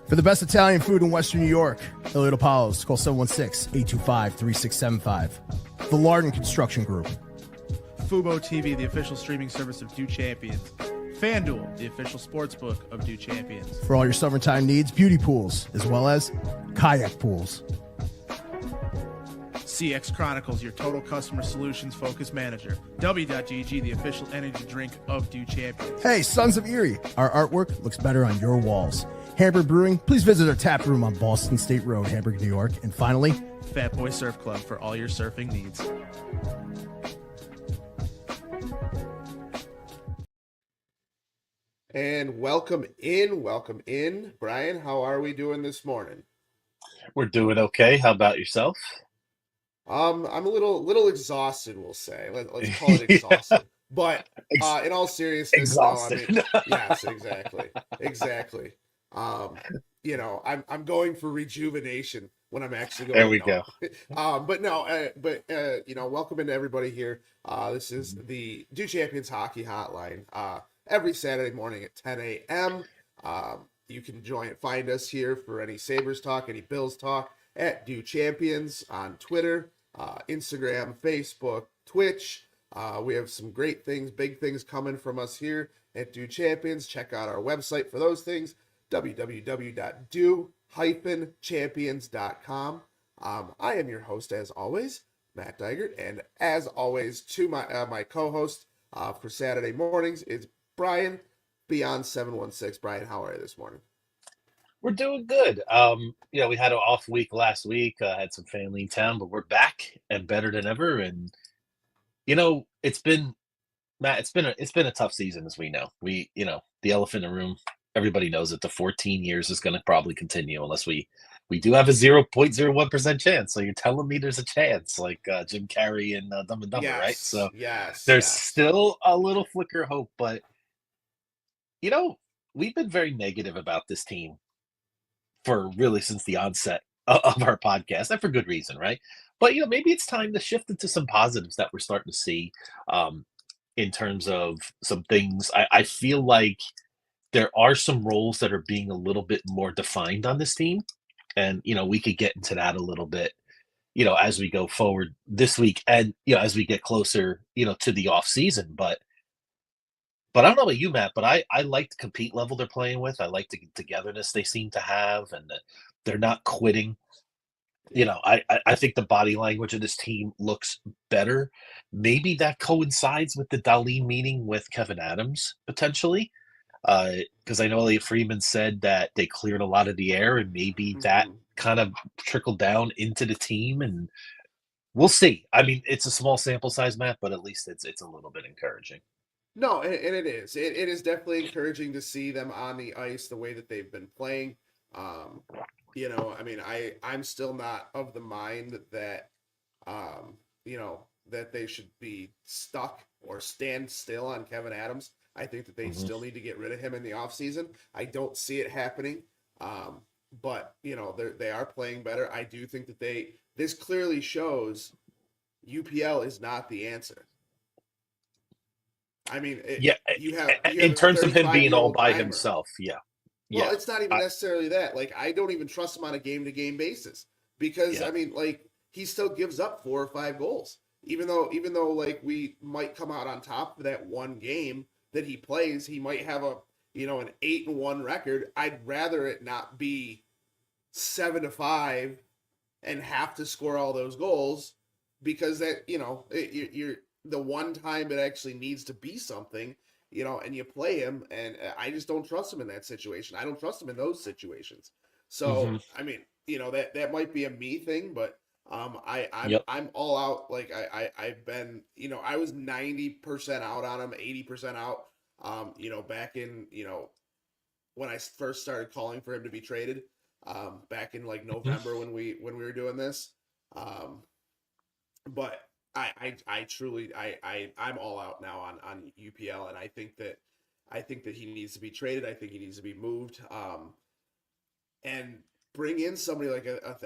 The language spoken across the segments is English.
For the best Italian food in Western New York, Elliott Apollo's, call 716-825-3675. The Lardon Construction Group. Fubo TV, the official streaming service of Due Champions. FanDuel, the official sportsbook of Due Champions. For all your summertime needs, beauty pools, as well as kayak pools. CX Chronicles, your total customer solutions focused manager. W.GG, the official energy drink of Due Champions. Hey, Sons of Erie, our artwork looks better on your walls. Hamburg Brewing, please visit our tap room on Boston State Road, Hamburg, New York. And finally, Fat Boy Surf Club for all your surfing needs. And welcome in. Brian, how are we doing this morning? We're doing okay. How about yourself? I'm a little exhausted, we'll say. Let's call it exhausted. But in all seriousness, exhausted. No, I mean, yes, exactly. I'm going for rejuvenation when I'm actually going. There we go. Welcome into everybody here. This is the Due Champions Hockey Hotline. Every Saturday morning at 10 a.m. You can find us here for any Sabres talk, any Bills talk at Due Champions on Twitter, Instagram, Facebook, Twitch. We have some great things, big things coming from us here at Due Champions. Check out our website for those things, www.due-champions.com. I am your host, as always, Matt Diegert, and as always, to my co-host for Saturday mornings is Brian Beyond716. Brian, how are you this morning? We're doing good. We had an off week last week. Had some family in town, but we're back and better than ever. And it's been a tough season, as we know. The elephant in the room. Everybody knows that the 14 years is going to probably continue unless we do have a 0.01% chance. So you're telling me there's a chance, like Jim Carrey and Dumb and Dumber, right? So there's still a little flicker of hope, but we've been very negative about this team for really since the onset of our podcast, and for good reason, right? But maybe it's time to shift into some positives that we're starting to see in terms of some things. I feel like there are some roles that are being a little bit more defined on this team, and we could get into that a little bit as we go forward this week, and as we get closer to the off season. But I don't know about you, Matt, but I like the compete level they're playing with. I like the togetherness they seem to have, and that they're not quitting. I think the body language of this team looks better. Maybe that coincides with the Darlene meeting with Kevin Adams, potentially. Because I know Elliot Friedman said that they cleared a lot of the air, and maybe that kind of trickled down into the team, and we'll see. I mean, it's a small sample size, Matt, but at least it's a little bit encouraging. No, and it is. It is definitely encouraging to see them on the ice the way that they've been playing. I'm still not of the mind that, that they should be stuck or stand still on Kevin Adams. I think that they still need to get rid of him in the offseason. I don't see it happening. But they are playing better. I do think that this clearly shows UPL is not the answer. I mean, you have in terms of him being all by himself. Yeah. Well, it's not even necessarily that. Like, I don't even trust him on a game-to-game basis because he still gives up 4 or 5 goals, even though like we might come out on top of that one game that he plays. He might have an 8-1 record. I'd rather it not be 7-5 and have to score all those goals, because that you're the one time it actually needs to be something, and you play him, and I just don't trust him in that situation. I don't trust him in those situations. So I mean, that might be a me thing, but I'm all out. Like I've been, I was 90% out on him, 80% out. Back in when I first started calling for him to be traded, back in like November when we were doing this, but I truly I'm all out now on UPL, and I think that he needs to be traded. I think he needs to be moved. And bring in somebody like a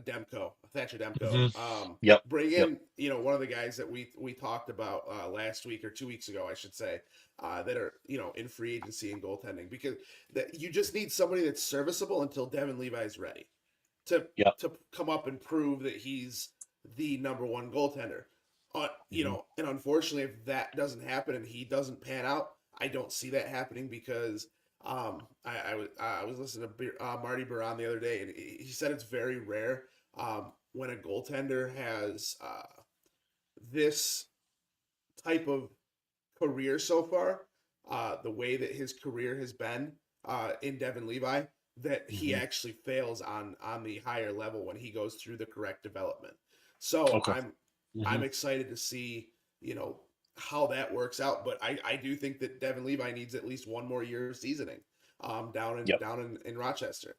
Demko, a Thatcher Demko. Yep. Bring in, one of the guys that we talked about last week or 2 weeks ago, I should say, that are, in free agency and goaltending, because that you just need somebody that's serviceable until Devin Levi's ready to come up and prove that he's the number one goaltender. And unfortunately, if that doesn't happen and he doesn't pan out, I don't see that happening, because I was listening to Marty Baron the other day, and he said it's very rare when a goaltender has this type of career so far, the way that his career has been in Devin Levi, that he actually fails on the higher level when he goes through the correct development. So I'm excited to see, how that works out. But I do think that Devin Levi needs at least one more year of seasoning down in Rochester.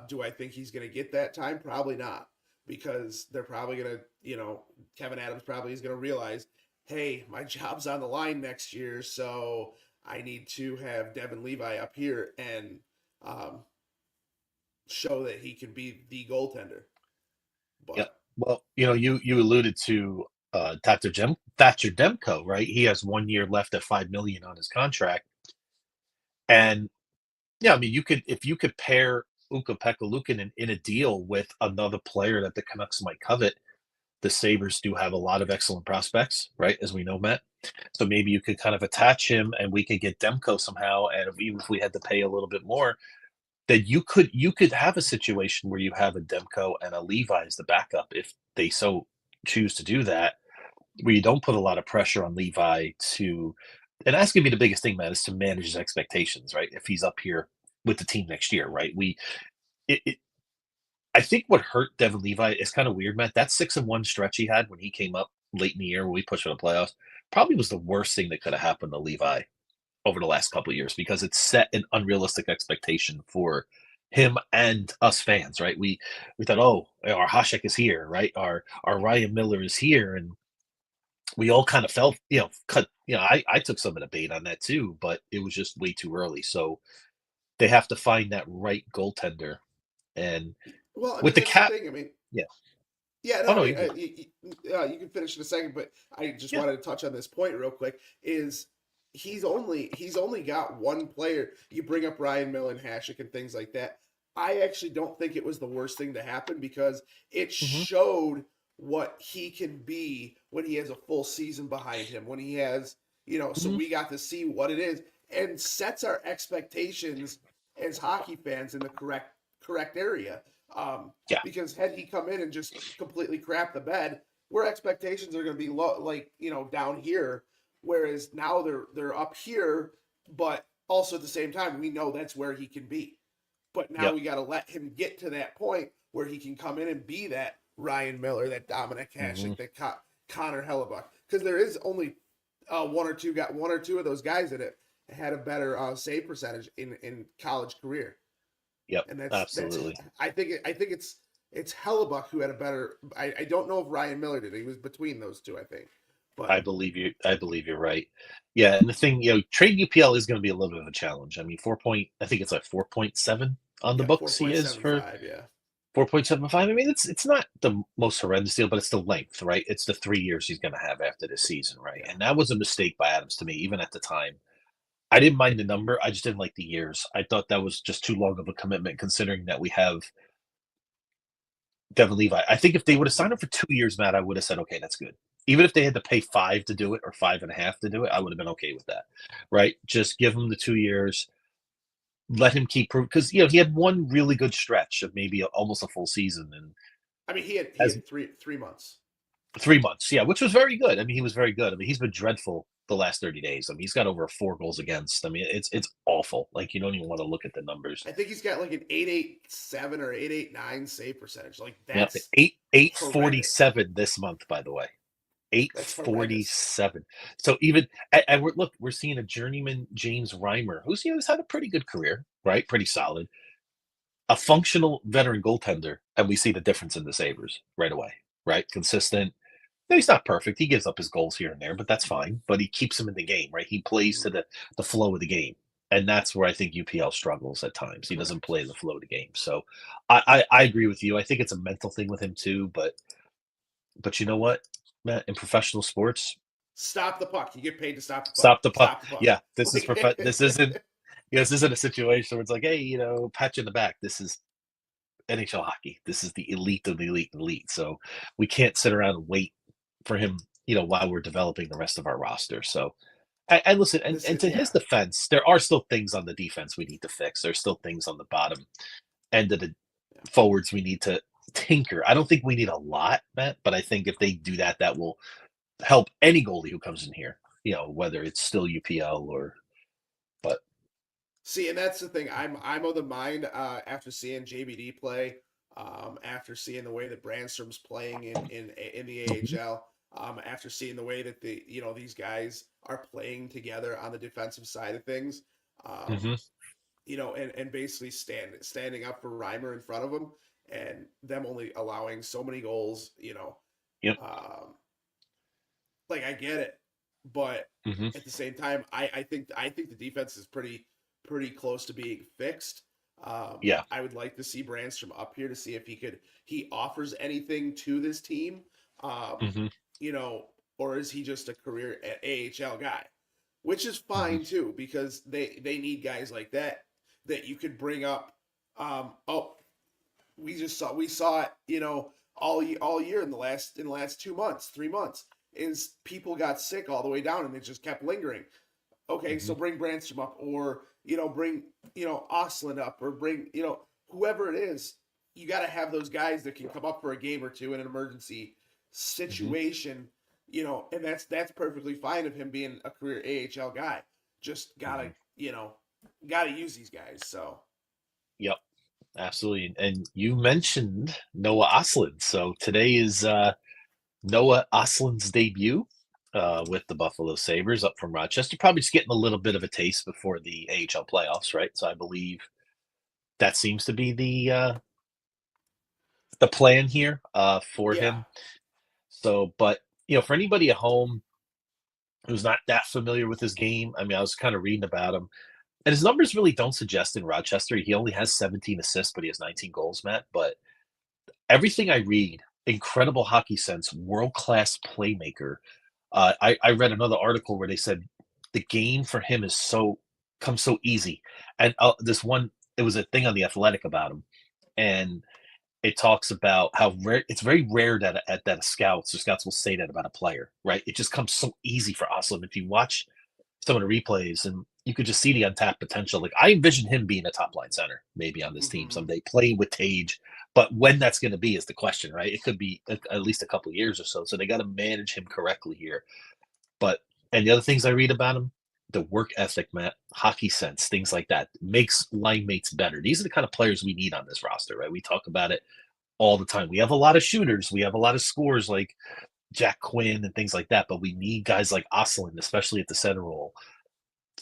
Do I think he's going to get that time? Probably not, because they're probably going to, Kevin Adams probably is going to realize, hey, my job's on the line next year, so I need to have Devin Levi up here and show that he can be the goaltender. But well, you alluded to Thatcher Demko, right? He has 1 year left at $5 million on his contract, and I mean, if you could pair Ukko-Pekka Luukkonen in a deal with another player that the Canucks might covet. The Sabres do have a lot of excellent prospects, right? As we know, Matt. So maybe you could kind of attach him, and we could get Demko somehow. And even if we had to pay a little bit more, that you could have a situation where you have a Demko and a Levi as the backup, if they so choose to do that, where you don't put a lot of pressure on Levi to. And that's going to be the biggest thing, Matt, is to manage his expectations, right? If he's up here with the team next year, right? I think what hurt Devin Levi is kind of weird, Matt. That 6-1 stretch he had when he came up late in the year when we pushed for the playoffs probably was the worst thing that could have happened to Levi over the last couple of years, because it set an unrealistic expectation for him and us fans, right? We thought, oh, our Hasek is here, right? Our Ryan Miller is here, and we all kind of felt, I took some of the bait on that too, but it was just way too early. So they have to find that right goaltender, and with the cap, you can finish in a second, but I just wanted to touch on this point real quick. Is he's only got one player. You bring up Ryan Miller and Hasek and things like that. I actually don't think it was the worst thing to happen, because it showed what he can be when he has a full season behind him, when he has, so we got to see what it is, and sets our expectations as hockey fans in the correct area. Because had he come in and just completely crap the bed, where expectations are going to be low, like, down here, whereas now they're up here, but also at the same time, we know that's where he can be. But now we got to let him get to that point where he can come in and be that Ryan Miller, that Dominic Hasek, that Connor Hellebuck, because there is only one or two of those guys that had a better save percentage in college career. Yep, and that's absolutely. I think it's Hellebuck who had a better. I don't know if Ryan Miller did. He was between those two, I think. But I believe you're right. Yeah, and the thing, trade UPL is going to be a little bit of a challenge. I mean, I think it's like 4.7 on the books. He is for 4.75. I mean, it's not the most horrendous deal, but it's the length, right? It's the 3 years he's going to have after this season, right? And that was a mistake by Adams to me, even at the time. I didn't mind the number. I just didn't like the years. I thought that was just too long of a commitment, considering that we have Devin Levi. I think if they would have signed him for 2 years, Matt, I would have said, okay, that's good. Even if they had to pay 5 to do it or 5.5 to do it, I would have been okay with that, right? Just give him the 2 years, let him keep proving, because he had one really good stretch of maybe almost a full season, and I mean he had 3 months. 3 months, yeah, which was very good. I mean, he was very good. I mean, he's been dreadful the last 30 days. I mean, he's got over 4 goals against. I mean, it's awful. Like, you don't even want to look at the numbers. I think he's got like an 8.87 or 8.89 save percentage. Like, that's 8.47 this month, by the way. 8.47. So even and we're seeing a journeyman James Reimer, who's had a pretty good career, right? Pretty solid. A functional veteran goaltender, and we see the difference in the Sabres right away, right? Consistent. No, he's not perfect. He gives up his goals here and there, but that's fine. But he keeps them in the game, right? He plays to the flow of the game. And that's where I think UPL struggles at times. He doesn't play the flow of the game. So I agree with you. I think it's a mental thing with him too. But you know what, Matt? In professional sports, Stop the puck. You get paid to stop the puck. stop the puck. Stop the puck. Yeah, this isn't this isn't a situation where it's like, hey, pat you in the back. This is NHL hockey. This is the elite of the elite and elite. So we can't sit around and wait for him, while we're developing the rest of our roster. So and listen, and to his defense, there are still things on the defense we need to fix. There's still things on the bottom end of the forwards we need to tinker. I don't think we need a lot, Matt, but I think if they do that, that will help any goalie who comes in here, whether it's still UPL but See, and that's the thing. I'm of the mind after seeing JBD play, after seeing the way that Brandstrom's playing in the AHL, after seeing the way that these guys are playing together on the defensive side of things, and basically standing up for Reimer in front of them, and them only allowing so many goals, Yep. Like I get it, but at the same time, I think the defense is pretty close to being fixed. I would like to see Brandstrom up here to see if he offers anything to this team, or is he just a career AHL guy, which is fine too, because they need guys like that you could bring up. We saw it, all year in the last 2 months, 3 months, is people got sick all the way down and it just kept lingering. Okay, so bring Brandstrom up, or bring Ostlund up, or bring whoever it is. You got to have those guys that can come up for a game or two in an emergency situation, and that's perfectly fine of him being a career AHL guy. Just gotta use these guys. So. Yep, absolutely. And you mentioned Noah Ostlund, so today is Noah Ostlund's debut. With the Buffalo Sabres up from Rochester, probably just getting a little bit of a taste before the AHL playoffs, right? So I believe that seems to be the plan here for him. So, but for anybody at home who's not that familiar with his game, I mean, I was kind of reading about him, and his numbers really don't suggest in Rochester he only has 17 assists, but he has 19 goals, Matt. But everything I read, incredible hockey sense, world class playmaker. I read another article where they said the game for him comes so easy. And it was a thing on the Athletic about him, and it talks about how it's very rare that scouts will say that about a player, right? It just comes so easy for Ostlund. If you watch some of the replays, and you could just see the untapped potential. Like I envision him being a top line center, maybe on this team someday, playing with Tage. But when that's going to be is the question, right? It could be at least a couple of years or so. So they got to manage him correctly here. And the other things I read about him, the work ethic, Matt, hockey sense, things like that, makes line mates better. These are the kind of players we need on this roster, right? We talk about it all the time. We have a lot of shooters. We have a lot of scorers like Jack Quinn and things like that. But we need guys like Ostlund, especially at the center role,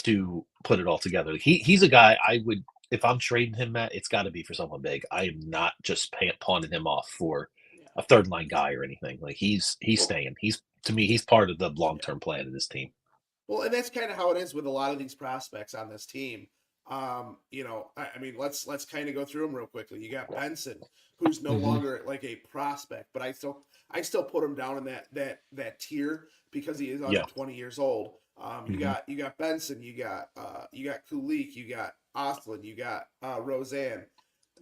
to put it all together. He's a guy I would, if I'm trading him, Matt, it's got to be for someone big. I am not just pawning him off for a third line guy or anything. Like he's staying. To me, he's part of the long-term plan of this team. Well, and that's kind of how it is with a lot of these prospects on this team. I mean, let's kind of go through them real quickly. You got Benson, who's no longer like a prospect, but I still put him down in that tier because he is under 20 years old. You got Benson, you got Kulik, you got Ostlund, you got Roseanne.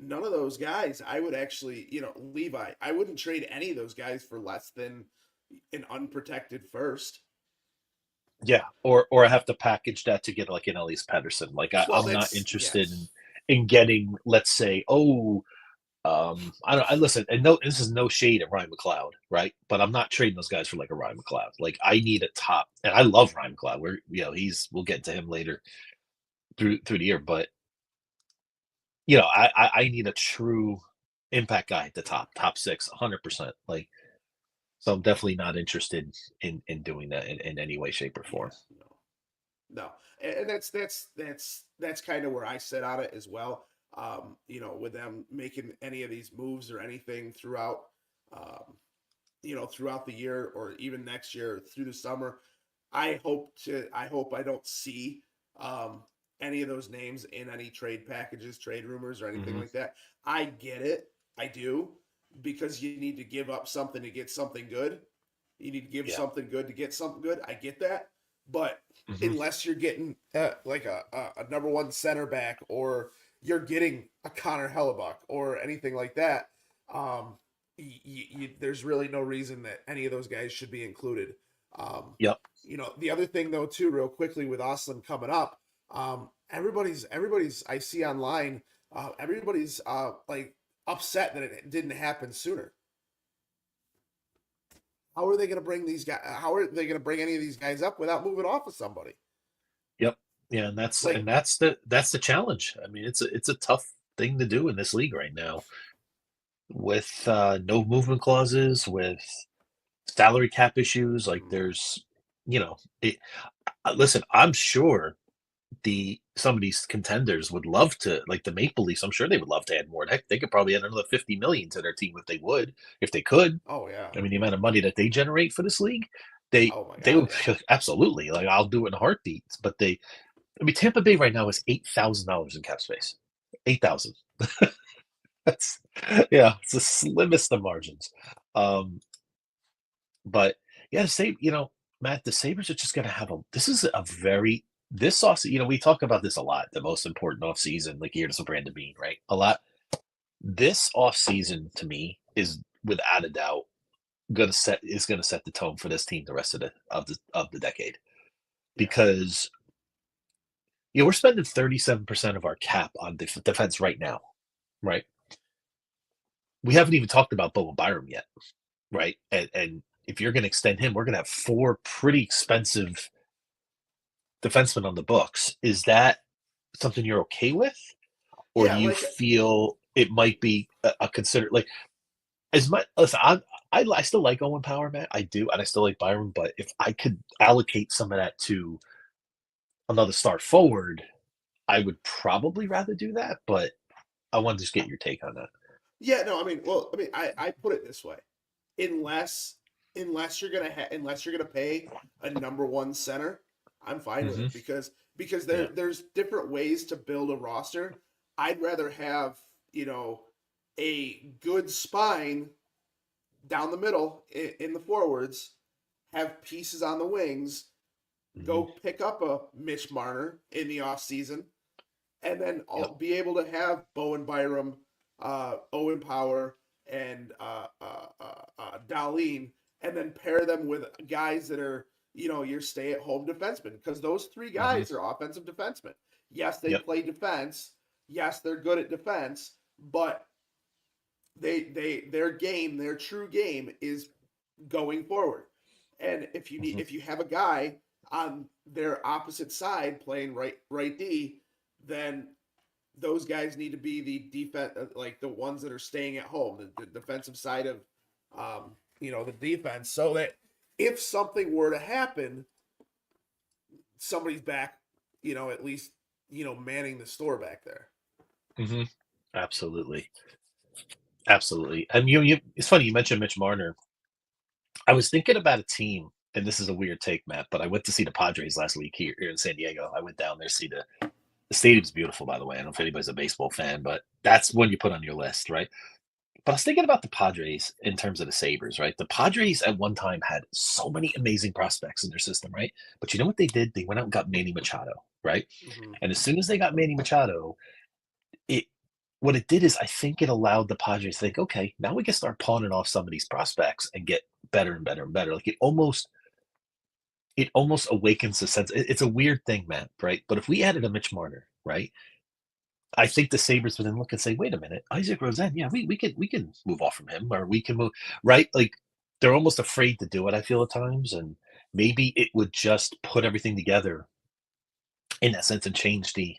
None of those guys, I would actually, Levi, I wouldn't trade any of those guys for less than an unprotected first. Yeah, or I have to package that to get like an Elise Pettersson. Like I'm not interested in getting, let's say, I listen, and no, this is no shade at Ryan McLeod, right? But I'm not trading those guys for like a Ryan McLeod. Like I need a top, and I love Ryan McLeod. We'll get to him later through the year, but I need a true impact guy at the top 6, 100%. Like, so I'm definitely not interested in doing that in any way, shape, or form. No, and that's kind of where I sit on it as well. With them making any of these moves or anything throughout the year or even next year through the summer, I hope I don't see any of those names in any trade packages, trade rumors, or anything like that. I get it. I do, because you need to give up something to get something good. You need to give something good to get something good. I get that. But unless you're getting like a number one center back, or you're getting a Connor Hellebuck or anything like that, there's really no reason that any of those guys should be included. Yep. You know, the other thing though, too, real quickly with Osland coming up, everybody's I see online, everybody's like upset that it didn't happen sooner. How are they going to bring these guys? How are they going to bring any of these guys up without moving off of somebody? Yep. Yeah, and that's the challenge. I mean, it's a tough thing to do in this league right now, with no movement clauses, with salary cap issues. Like, there's, listen, I'm sure some of these contenders would love to, like the Maple Leafs. I'm sure they would love to add more. Heck, they could probably add another 50 million to their team if they could. Oh yeah. I mean, the amount of money that they generate for this league, Oh my God, they would absolutely, like, I'll do it in a heartbeat. But Tampa Bay right now is $8,000 in cap space. 8,000. That's it's the slimmest of margins. But yeah, Matt, the Sabres are just going to have this off. We talk about this a lot. The most important off season, like year to Brandon Bean, right? A lot. This off season to me is without a doubt going to set the tone for this team the rest of the decade, because we're spending 37% of our cap on defense right now, right? We haven't even talked about Bowen Byram yet, right? And if you're going to extend him, we're going to have 4 pretty expensive defensemen on the books. Is that something you're okay with, or do you feel it might be a consider, like, as much? Listen, I still like Owen Power, Matt. I do, and I still like Byram. But if I could allocate some of that to another star forward, I would probably rather do that. But I wanted to just get your take on that. Yeah, no, I put it this way: unless you're gonna pay a number one center, I'm fine with it, because there's different ways to build a roster. I'd rather have a good spine down the middle in the forwards, have pieces on the wings, go pick up a Mitch Marner in the off season, and then I'll be able to have Bowen Byram, Owen Power, and Darlene, and then pair them with guys that are, your stay-at-home defensemen, because those 3 guys are offensive defensemen. Yes, they play defense. Yes, they're good at defense, but their true game is going forward. And if you have a guy on their opposite side playing right D, then those guys need to be the defense, like the ones that are staying at home, the defensive side of the defense, so that if something were to happen, somebody's back, at least manning the store back there. Absolutely. And it's funny you mentioned Mitch Marner. I was thinking about a team, and this is a weird take, Matt, but I went to see the Padres last week here in San Diego. I went down there to see the stadium's beautiful, by the way. I don't know if anybody's a baseball fan, but that's one you put on your list, right? But I was thinking about the Padres in terms of the Sabres, right? The Padres at one time had so many amazing prospects in their system, right? But you know what they did? They went out and got Manny Machado, right? And as soon as they got Manny Machado, what it did is, I think it allowed the Padres to think, okay, now we can start pawning off some of these prospects and get better and better and better. Like, it almost awakens the sense. It's a weird thing, Matt, right? But if we added a Mitch Marner, right, I think the Sabres would then look and say, wait a minute, Isaac Rosen, we can move off from him, or we can move, right? Like, they're almost afraid to do it, I feel, at times. And maybe it would just put everything together in that sense and change the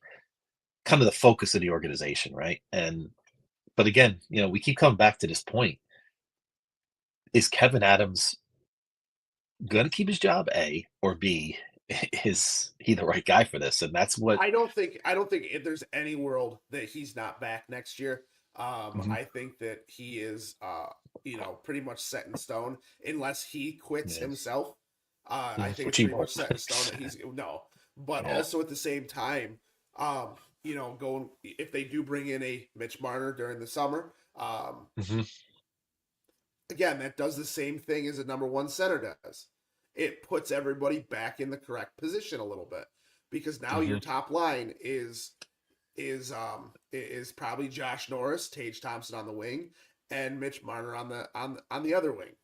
kind of the focus of the organization, right? But again, we keep coming back to this point. Is Kevin Adams going to keep his job, A, or B, is he the right guy for this? And that's what I don't think if there's any world that he's not back next year. I think that he is pretty much set in stone, unless he quits himself. I think it's pretty much set in stone that he's but also at the same time, Going if they do bring in a Mitch Marner during the summer. Again, that does the same thing as a number one center does. It puts everybody back in the correct position a little bit because now your top line is probably Josh Norris, Tage Thompson on the wing, and Mitch Marner on the other wing.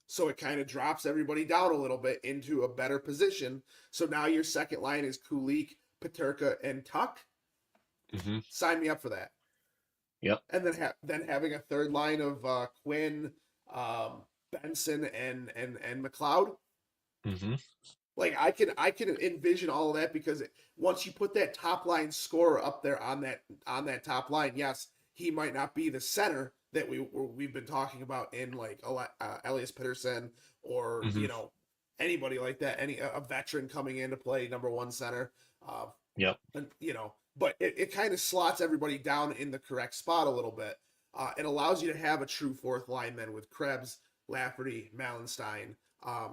So it kind of drops everybody down a little bit into a better position. So now your second line is Kulik, Peterka, and Tuck. Sign me up for that. Yep. And then having a third line of Quinn, Benson, and McLeod. Like I can envision all of that because once you put that top line scorer up there on that top line, yes, he might not be the center that we've been talking about in like Elias Pettersson or anybody like that, a veteran coming in to play number one center. And, but it kind of slots everybody down in the correct spot a little bit. It allows you to have a true fourth line then with Krebs, Lafferty, Malenstein,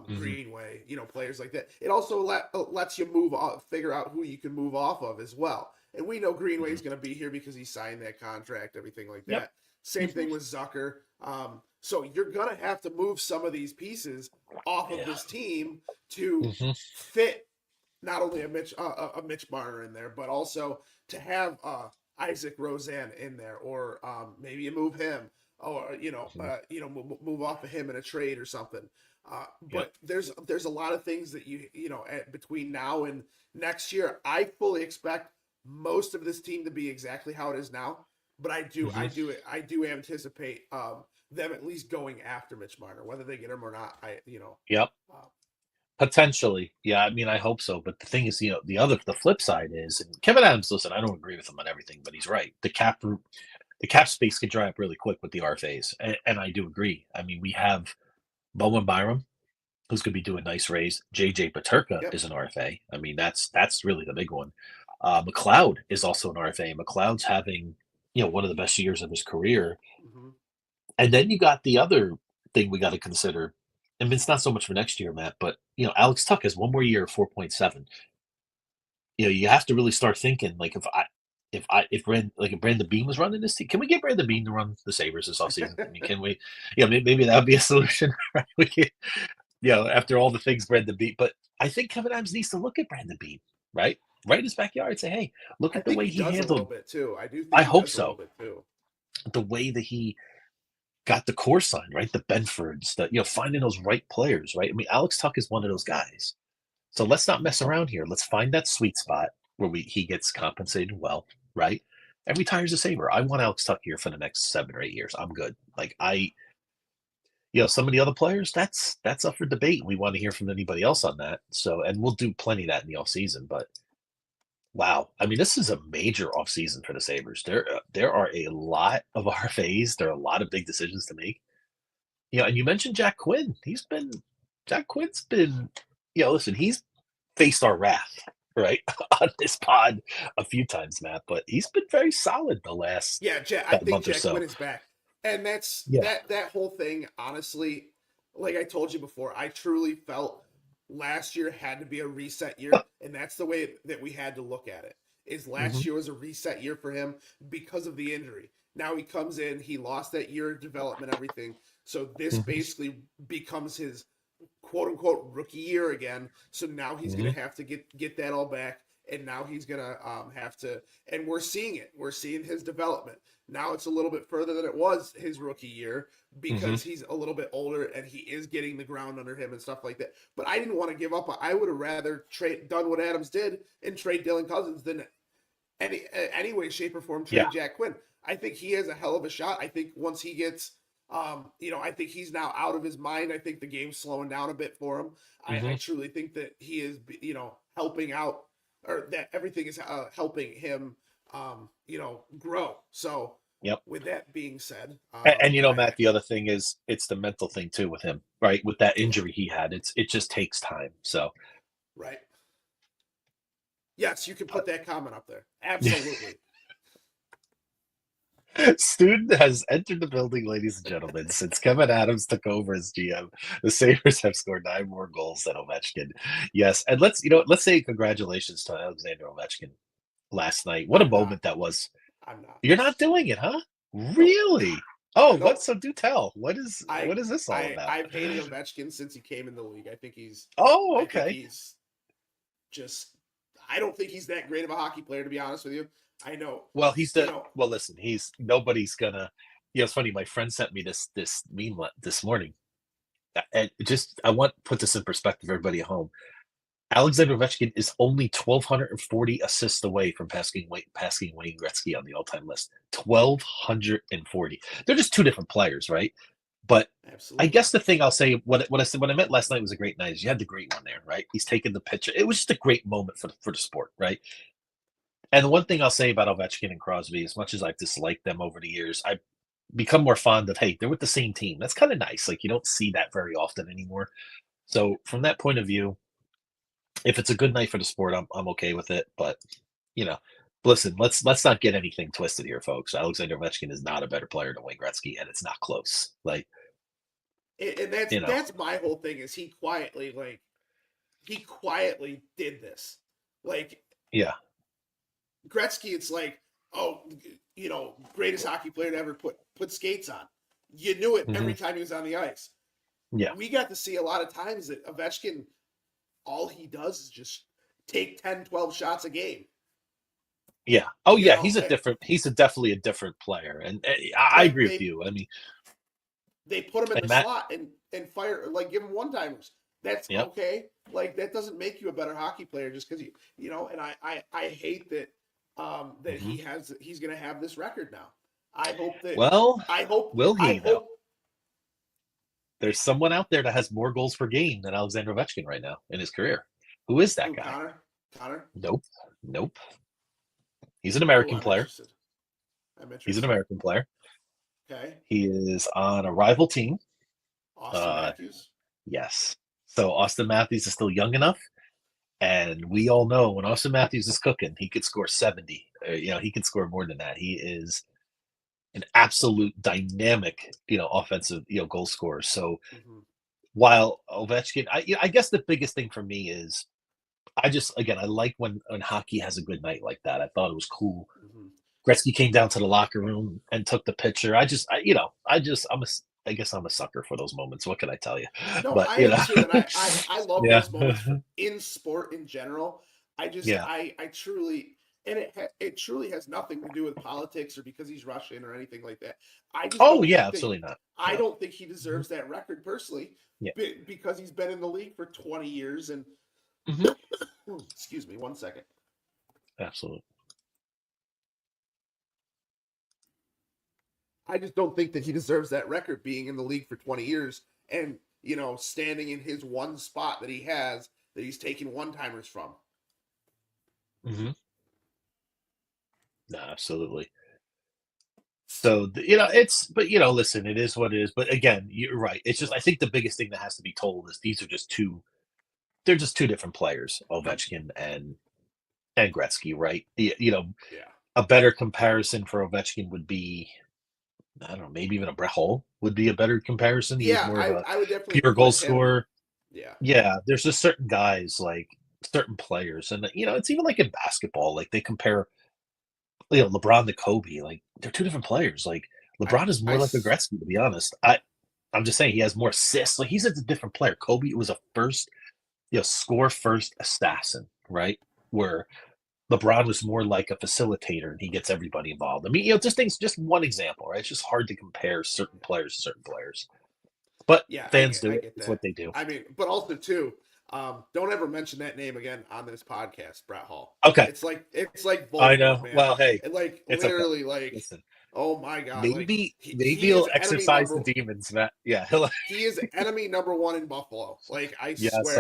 Greenway, players like that. It also lets you figure out who you can move off of as well. And we know Greenway is going to be here because he signed that contract, everything like that. Same thing with Zucker. So you're going to have to move some of these pieces off of this team to fit not only a Mitch Marner in there, but also to have Isaac Rosen in there, or maybe you move him, or move off of him in a trade or something. But there's a lot of things that between now and next year, I fully expect most of this team to be exactly how it is now. But I do anticipate them at least going after Mitch Marner, whether they get him or not. Potentially. Yeah. I mean, I hope so. But the thing is, the flip side is, and Kevin Adams, listen, I don't agree with him on everything, but he's right. The cap space could dry up really quick with the RFAs. And I do agree. I mean, we have Bowen Byram, who's going to be doing nice raise. JJ Peterka is an RFA. I mean, that's really the big one. McLeod is also an RFA. McLeod's having, one of the best years of his career. And then you got the other thing we got to consider. I mean, it's not so much for next year, Matt, but Alex Tuck has one more year of 4.7. You have to really start thinking like if Brandon Bean was running this team, can we get Brandon Bean to run the Sabres this offseason? I mean, can we? Maybe that would be a solution, right? We could, after all the things Brandon Bean, but I think Kevin Adams needs to look at Brandon Bean, right in his backyard, and say, hey, look at the way he handled. A little bit too. I do. Think I hope so. A little bit too. The way that he got the core sign, right? The Benfords, finding those right players, right? I mean, Alex Tuck is one of those guys. So let's not mess around here. Let's find that sweet spot where he gets compensated well, right? And retires a Sabre. I want Alex Tuck here for the next 7 or 8 years. I'm good. Like some of the other players, that's up for debate. We want to hear from anybody else on that. So, and we'll do plenty of that in the offseason, but wow. I mean, this is a major offseason for the Sabres. There are a lot of RFAs. There are a lot of big decisions to make. And you mentioned Jack Quinn. Jack Quinn's been, listen, he's faced our wrath, right, on this pod a few times, Matt, but he's been very solid the last I think Jack Quinn is back. And that's that whole thing, honestly, like I told you before, I truly felt last year had to be a reset year, and that's the way that we had to look at it. Is last year was a reset year for him because of the injury. Now he comes in, he lost that year of development, everything. So this basically becomes his quote unquote rookie year again. So now he's going to have to get that all back, and now he's going to have to. And we're seeing it. We're seeing his development. Now it's a little bit further than it was his rookie year because he's a little bit older and he is getting the ground under him and stuff like that. But I didn't want to give up. I would have rather done what Adams did and trade Dylan Cousins than any way, shape, or form trade Jack Quinn. I think he has a hell of a shot. I think once he gets, I think he's now out of his mind. I think the game's slowing down a bit for him. I truly think that he is, helping out, or that everything is helping him, grow. So with that being said, Matt, the other thing is it's the mental thing too with him, right? With that injury he had, it just takes time. So, right. Yes, you can put that comment up there. Absolutely. Student has entered the building, ladies and gentlemen. Since Kevin Adams took over as GM, the Sabres have scored 9 more goals than Ovechkin. Yes, and let's say congratulations to Alexander Ovechkin. last night. What a I'm not. moment that was. I'm not. You're not doing it, huh? Really? Oh, No. what? So do tell. What is this all about? I've hated Ovechkin since he came in the league. I think he's just. I don't think he's that great of a hockey player, to be honest with you. I know. Well, Well, listen, nobody's gonna. It's funny. My friend sent me this meme this morning, and I want to put this in perspective, everybody at home. Alexander Ovechkin is only 1,240 assists away from passing Wayne Gretzky on the all-time list. 1,240. They're just two different players, right? But absolutely. I guess the thing I'll say, what I meant last night was a great night. Is you had the great one there, right? He's taking the picture. It was just a great moment for the sport, right? And the one thing I'll say about Ovechkin and Crosby, as much as I've disliked them over the years, I've become more fond of, hey, they're with the same team. That's kind of nice. Like, you don't see that very often anymore. So from that point of view, if it's a good night for the sport, I'm okay with it. But listen, let's not get anything twisted here, folks. Alexander Ovechkin is not a better player than Wayne Gretzky, and it's not close. Like, and that's my whole thing. Is he quietly did this? Like, yeah, Gretzky, it's like, greatest hockey player to ever put skates on. You knew it every time he was on the ice. Yeah, we got to see a lot of times that Ovechkin, all he does is just take 10, 12 shots a game. Yeah. Oh, yeah. He's definitely a different player. And I agree with you. I mean, they put him in the slot and fire, like, give him one-timers. That's okay. Like, that doesn't make you a better hockey player just because and I hate that he's going to have this record now. I hope that. Will he though? There's someone out there that has more goals per game than Alexander Ovechkin right now in his career. Who is that guy? Connor? Nope. He's an American player. I'm interested. He's an American player. Okay. He is on a rival team. Austin Matthews? Yes. So Austin Matthews is still young enough. And we all know when Austin Matthews is cooking, he could score 70. He can score more than that. He is an absolute dynamic, offensive, goal scorer. So while Ovechkin, I guess the biggest thing for me is I like when hockey has a good night like that. I thought it was cool. Gretzky came down to the locker room and took the picture. I guess I'm a sucker for those moments. What can I tell you? No, but, I am too. And I love those moments in sport in general. I truly, and it truly has nothing to do with politics or because he's Russian or anything like that. Absolutely not. I don't think he deserves that record personally, because he's been in the league for 20 years. And excuse me, 1 second. Absolutely. I just don't think that he deserves that record being in the league for 20 years and, standing in his one spot that he has that he's taking one-timers from. No, absolutely. So, listen, it is what it is. But again, you're right. It's just, I think the biggest thing that has to be told is they're just two different players, Ovechkin and Gretzky, right? A better comparison for Ovechkin would be, I don't know, maybe even a Brett Hull would be a better comparison. He's more of I would definitely pure goal scorer. Yeah. There's just certain guys, like certain players, and it's even like in basketball, like they compare, LeBron to Kobe. Like they're two different players. Like LeBron is more like a Gretzky, to be honest. I'm just saying he has more assists. Like he's a different player. Kobe was a first, score first assassin, right? Where LeBron was more like a facilitator and he gets everybody involved. I mean, just one example, right? It's just hard to compare certain players to certain players. But fans do it. It's what they do. I mean, but also too, don't ever mention that name again on this podcast, Brett Hull. Okay. It's like Voldemort, I know. man. Well, hey, and it's literally okay. Listen, oh my God. Maybe he'll exercise the demons, Matt. Yeah. He is enemy number one in Buffalo. Like I swear. Yes,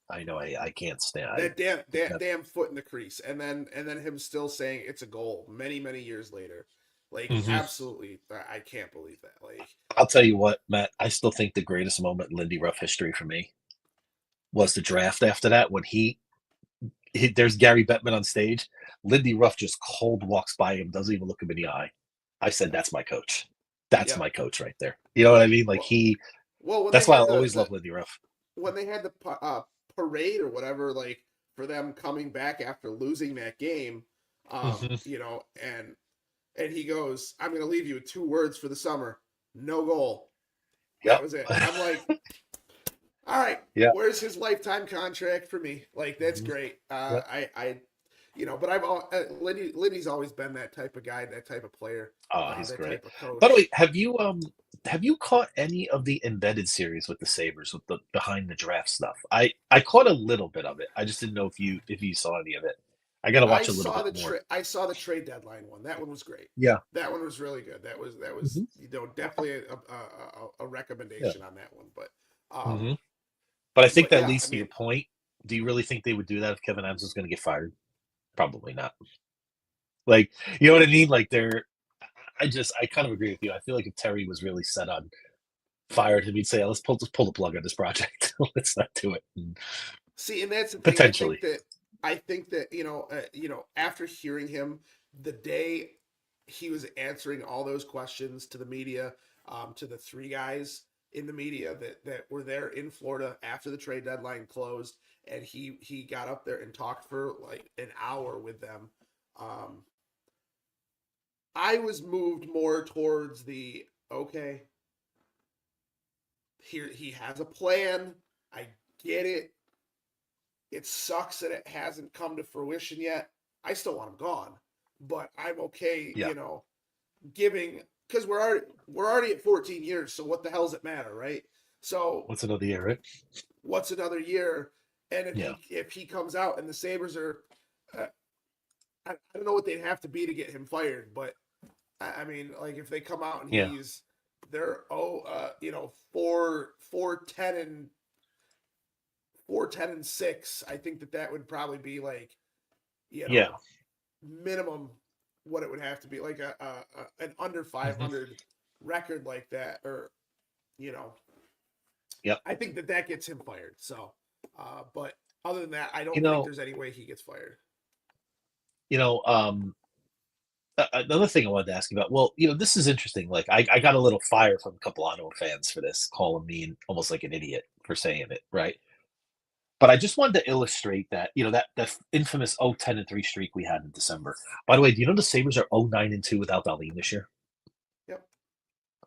I know. I can't stand that damn foot in the crease, and then him still saying it's a goal many years later. Like absolutely, I can't believe that. Like I'll tell you what, Matt. I still think the greatest moment in Lindy Ruff history for me was the draft. After that, when there's Gary Bettman on stage, Lindy Ruff just cold walks by him, doesn't even look him in the eye. I said, "That's my coach. That's my coach right there." You know what I mean? Like that's why I always love Lindy Ruff. When they had the parade or whatever, like for them coming back after losing that game, Mhm. You know, and he goes, "I'm going to leave you with 2 words for the summer: no goal." That Yep. was it. I'm like, all right, Yeah. where's his lifetime contract for me? Like, that's Mhm. great. Yep. But Liddy's always been that type of guy, that type of player, Oh, he's that great. type of By the way, coach. have you caught any of the embedded series with the Sabres with the behind the draft stuff? I caught a little bit of it. I just didn't know if you saw any of it. I got to watch a little bit more. I saw the trade deadline one. That one was great. Yeah. That one was really good. That was Hmm. definitely a Yeah. recommendation on that one. Hmm. But I think But that yeah, I leads to your mean, point. Do you really think they would do that if Kevin Adams was going to get fired? Probably not. Like, you know what I mean? Like, I kind of agree with you. I feel like if Terry was really set on fired him, he'd say, "Let's pull the plug on this project. Let's not do it." And see, and that's the thing. potentially, I think that after hearing him the day he was answering all those questions to the media, to the 3 guys in the media that were there in Florida after the trade deadline closed, and he got up there and talked for like an hour with them. Um, I was moved more towards the okay. Here he has a plan. I get it. It sucks that it hasn't come to fruition yet. I still want him gone, but I'm okay, yeah. giving because we're already at 14 years. So what the hell does it matter, right? So What's another year, right? what's another year? And Yeah. if he comes out and the Sabres are, uh, I don't know what they'd have to be to get him fired, but I mean, like if they come out and Yeah. they're 4-10-6. I think that would probably be like, you Yeah. know, minimum what it would have to be like an under Hmm. 500 record like that, or you know, Yep. I think that gets him fired. So, but other than that, I You don't think know, there's any way he gets fired. you know, another thing I wanted to ask you about. Well, this is interesting. Like, I got a little fire from a couple Ottawa fans for this, calling me almost like an idiot for saying it, right? But I just wanted to illustrate that, that infamous 0-10-3 streak we had in December. By the way, do you know the Sabres are 0-9-2 without Darlene this year? Yep.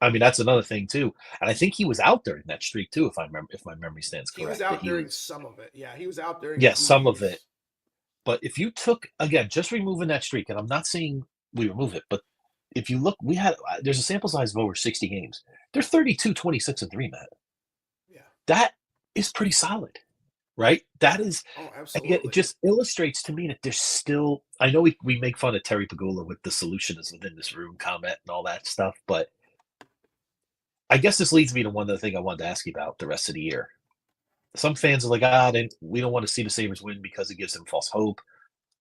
I mean, that's another thing too. And I think he was out during that streak too, if my memory stands He was correct. That out he during was, some of it. Yeah, he was out during yeah, some of it. G's. But if you took again, just removing that streak, and I'm not saying we remove it, but if you look, there's a sample size of over 60 games. They're 32-26-3, Matt. Yeah. That is pretty solid, right? That is, Oh, again, it absolutely. just illustrates to me that there's still. I know we make fun of Terry Pagula with the solution is within this room comment and all that stuff, but I guess this leads me to one other thing I wanted to ask you about the rest of the year. Some fans are like, we don't want to see the Sabres win because it gives them false hope,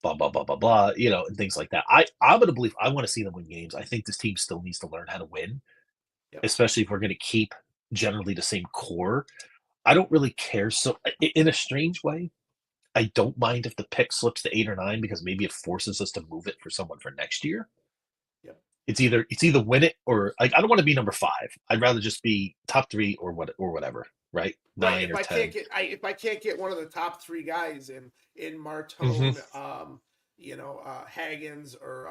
blah, blah, blah, blah, blah, and things like that. I'm going to believe I want to see them win games. I think this team still needs to learn how to win, Yep. especially if we're going to keep generally the same core. I don't really care. So, in a strange way, I don't mind if the pick slips to 8 or 9 because maybe it forces us to move it for someone for next year. Yep. It's either win it or like I don't want to be number 5. I'd rather just be top 3 or whatever, right? Right. 9 or 10. If I can't get one of the top 3 guys in Hmm. Martone, Haggins, or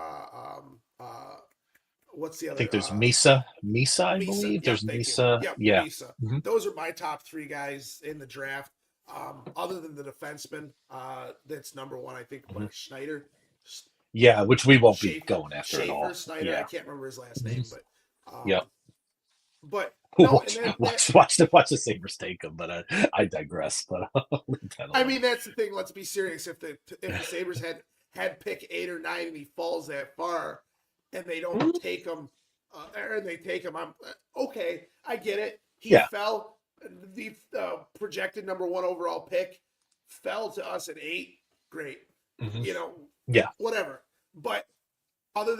what's the I other think there's Misa, I Misa. believe. Yep, There's thank you. Misa. Yep, Yeah. Misa. Hmm. Those are my top 3 guys in the draft. Other than the defenseman, that's number 1. I think Hmm. Schneider, Yeah, which we won't be Schaefer, going after at all. Snyder. I Yeah. can't remember his last Hmm. name, Yep. but no, and Watch, that watch the Sabres take them, but I digress. But I'll leave that I alone. mean, that's the thing. Let's be serious. If the Sabres had pick 8 or 9 and he falls that far, and they don't take him, or they take him, I'm okay. I get it. He Yeah. fell. The projected number 1 overall pick fell to us at 8. Great, Hmm. you know, Yeah. whatever. But other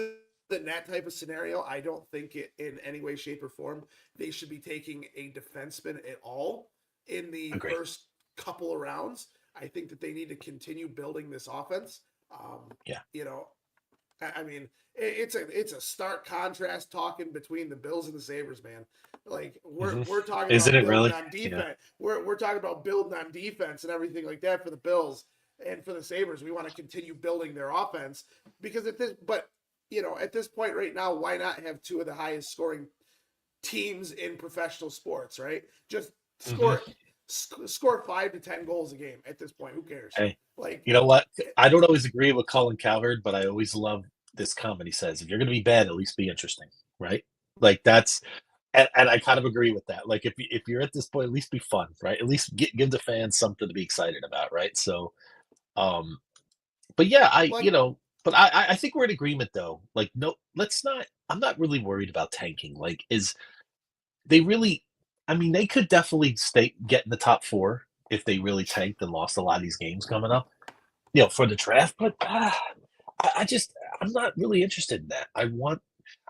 than that type of scenario, I don't think it in any way, shape, or form they should be taking a defenseman at all in the Agree. first couple of rounds. I think that they need to continue building this offense. Yeah. I mean, it's a stark contrast talking between the Bills and the Sabres, man. Like Hmm. we're talking Isn't about it building really? on Yeah. defense. We're talking about building on defense and everything like that for the Bills. And for the Sabres, we want to continue building their offense because at this point right now, why not have two of the highest scoring teams in professional sports, right? Just score 5 to 10 goals a game at this point. Who cares? Hey, Like, you know what? I don't always agree with Colin Cowherd, but I always love this comment. He says, if you're going to be bad, at least be interesting, right? Like that's, and I kind of agree with that. Like if you're at this point, at least be fun, right? At least give the fans something to be excited about, right? So, but yeah, like but I think we're in agreement though. Like, no, let's not. I'm not really worried about tanking. Like, is they really? I mean, they could definitely get in the top 4 if they really tanked and lost a lot of these games coming up, for the draft. But I'm not really interested in that. I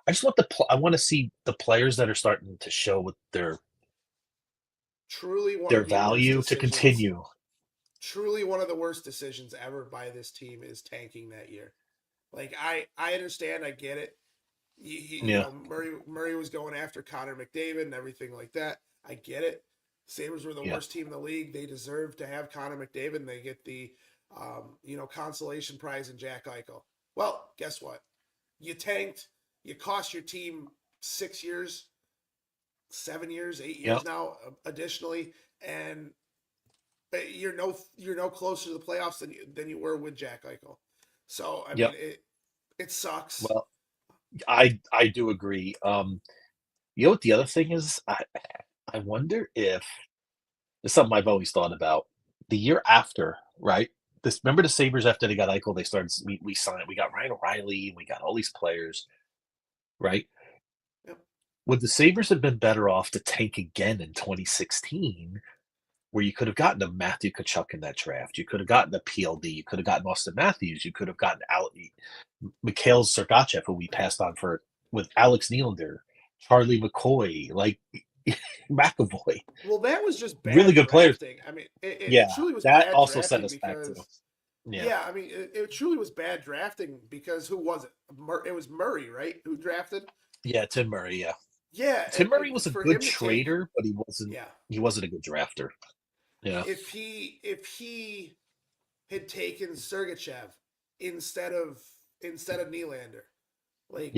just want I want to see the players that are starting to show with their truly one of the value worst to decisions. continue. Truly one of the worst decisions ever by this team is tanking that year. Like I understand, I get it. You know, Murray was going after Connor McDavid and everything like that. I get it. Sabres were the worst team in the league. They deserve to have Connor McDavid, and they get the consolation prize in Jack Eichel. Well, guess what? You tanked. You cost your team 6 years, 7 years, 8 years now, additionally, and you're no closer to the playoffs than you were with Jack Eichel. So I mean, it sucks. Well, I do agree. You know what the other thing is? I wonder if it's something I've always thought about. The year after, right? Remember the Sabres after they got Eichel, they started. We signed. We got Ryan O'Reilly. We got all these players, right? Yep. Would the Sabres have been better off to tank again in 2016, where you could have gotten a Matthew Tkachuk in that draft? You could have gotten a PLD. You could have gotten Austin Matthews. You could have gotten Mikhail Sergachev, who we passed on with Alex Nylander, Charlie McCoy, like McAvoy. Well, that was just bad really good drafting. players. I mean, it truly was that bad also drafting set us back too. Yeah, I mean, it truly was bad drafting because who was it? It was Murray, right? Who drafted? Yeah, Tim Murray. Yeah. Yeah, Tim Murray was a good trader, but he wasn't. Yeah. He wasn't a good drafter. Yeah. If he had taken Sergachev instead of Nylander, like,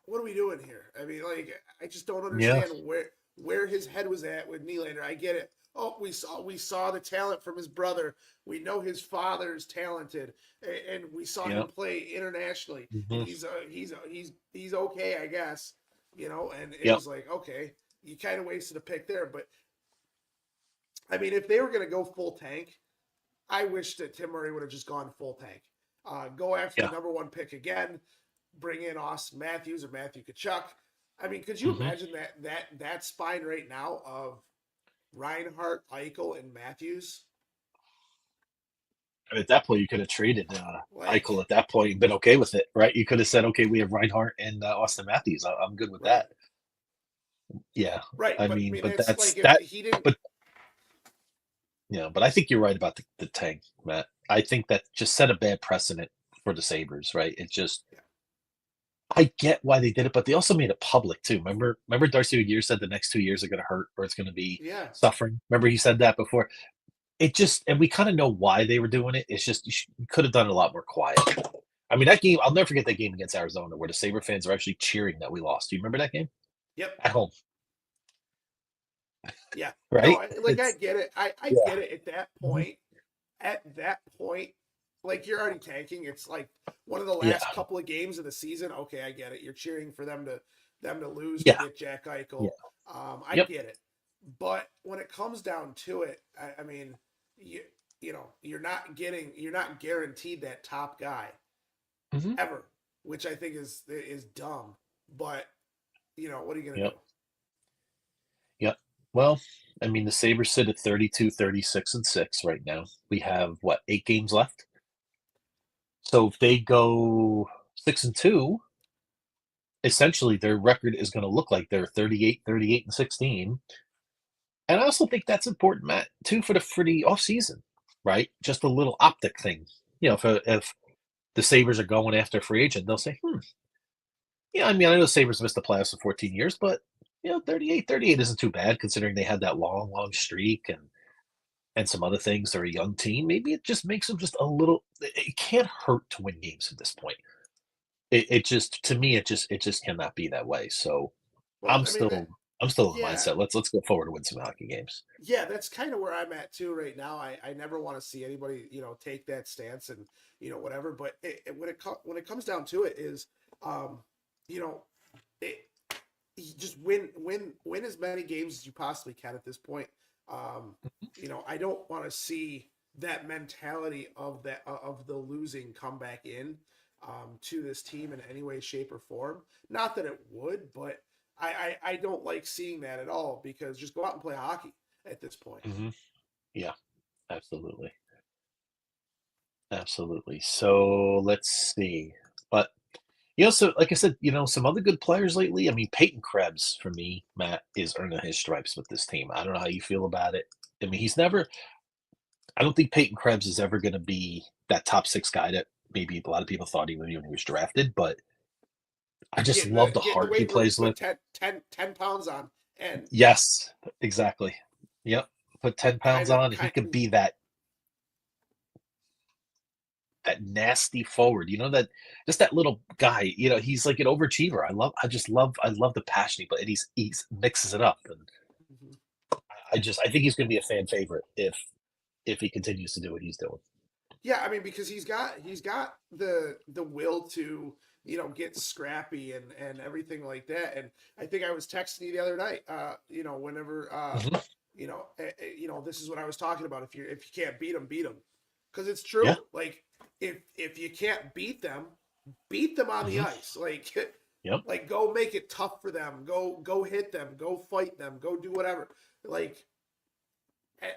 what are we doing here? I mean, like, I just don't understand where his head was at with Nylander. I get it. Oh, we saw the talent from his brother. We know his father's talented, and we saw him play internationally. And he's okay, I guess. And it was like, okay, you kind of wasted a pick there. But I mean, if they were going to go full tank, I wish that Tim Murray would have just gone full tank. Go after the number 1 pick again. Bring in Austin Matthews or Matthew Tkachuk. I mean, could you imagine that spine right now of Reinhart, Eichel, and Matthews? I mean, at that point, you could have traded Eichel at that point and been okay with it, right? You could have said, okay, we have Reinhart and Austin Matthews. I'm good with that. Yeah. Right. I mean, but that's like that. He didn't. But I think you're right about the tank, Matt. I think that just set a bad precedent for the Sabres, right? It just. I get why they did it, but they also made it public too. Remember Darcy O'Gear said the next 2 years are going to hurt or it's going to be suffering. Remember he said that before. And we kind of know why they were doing it. It's just you could have done it a lot more quiet. I mean, that game, I'll never forget that game against Arizona where the Sabre fans are actually cheering that we lost. Do you remember that game? Yep. At home. Yeah. Right? No, I get it. I get it at that point. At that point, like, you're already tanking. It's like one of the last couple of games of the season. Okay, I get it. You're cheering for them to lose to get Jack Eichel. Yeah. I get it. But when it comes down to it, I mean, you're not guaranteed that top guy ever, which I think is dumb. But what are you gonna do? Yep. Well, I mean, the Sabres sit at 32, 36, and 6 right now. We have 8 games left. So if they go 6-2, essentially their record is going to look like they're 38, 38, and 16. And I also think that's important, Matt, too, for the off season, right? Just a little optic thing. If the Sabres are going after a free agent, they'll say, I mean, I know the Sabres missed the playoffs for 14 years, but 38 isn't too bad considering they had that long streak. And and some other things. They're a young team. Maybe it just makes them just a little. It can't hurt to win games at this point. It just to me it just cannot be that way. So Well, I'm I mean, still I'm still in the yeah, mindset. Let's go forward and win some hockey games. yeah, that's kind of where I'm at too right now. I never want to see anybody, take that stance and, whatever. But when it comes down to it is, you know, it, you just win as many games as you possibly can at this point. I don't want to see that mentality of the losing come back in to this team in any way, shape, or form. Not that it would, but I don't like seeing that at all, because just go out and play hockey at this point. Hmm. Yeah, absolutely. Absolutely. So let's see. But so like I said, some other good players lately. I mean, Peyton Krebs for me, Matt, is earning his stripes with this team. I don't know how you feel about it. I mean, I don't think Peyton Krebs is ever going to be that top six guy that maybe a lot of people thought he would be when he was drafted, but I just love the Get in the heart he weight room, plays put with. 10 pounds on, and Yes, exactly. Yep. Put 10 pounds kind of on, and he could be that nasty forward, that just that little guy, he's like an overachiever. I love the passion he, but and he's mixes it up. And Mhm. I think he's gonna be a fan favorite if he continues to do what he's doing. Yeah, I mean, because he's got the will to get scrappy and everything like that. And I think I was texting you the other night. Whenever Mhm. this is what I was talking about. If you can't beat them, because it's Yeah. true. Like if you can't beat them on the Mhm. ice. Like Yep. like go make it tough for them. Go hit them. Go fight them. Go do whatever. Like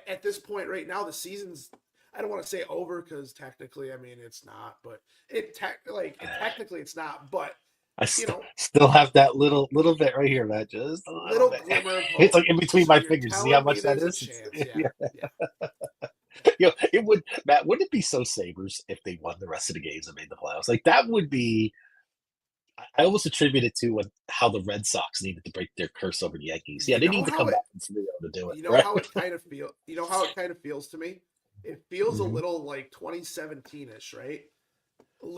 at this point right now, the season's, I don't want to say over, because technically, I mean, it's not, but technically it's not, but I you know, still have that little bit right here, Matt. Just a little little bit. glimmer of It's hope. like in between So my you're fingers. See how telling me much that there's a is? chance. Yeah. Yeah. It would, Matt, wouldn't it be so Sabres if they won the rest of the games and made the playoffs? Like that would be. I almost attribute it to how the Red Sox needed to break their curse over the Yankees. Yeah, You they know need to how come it, back from 3-0 to do it, you know right? how it kind of feel, you know how it kind of feels to me? It feels a Mhm. little like 2017-ish, right?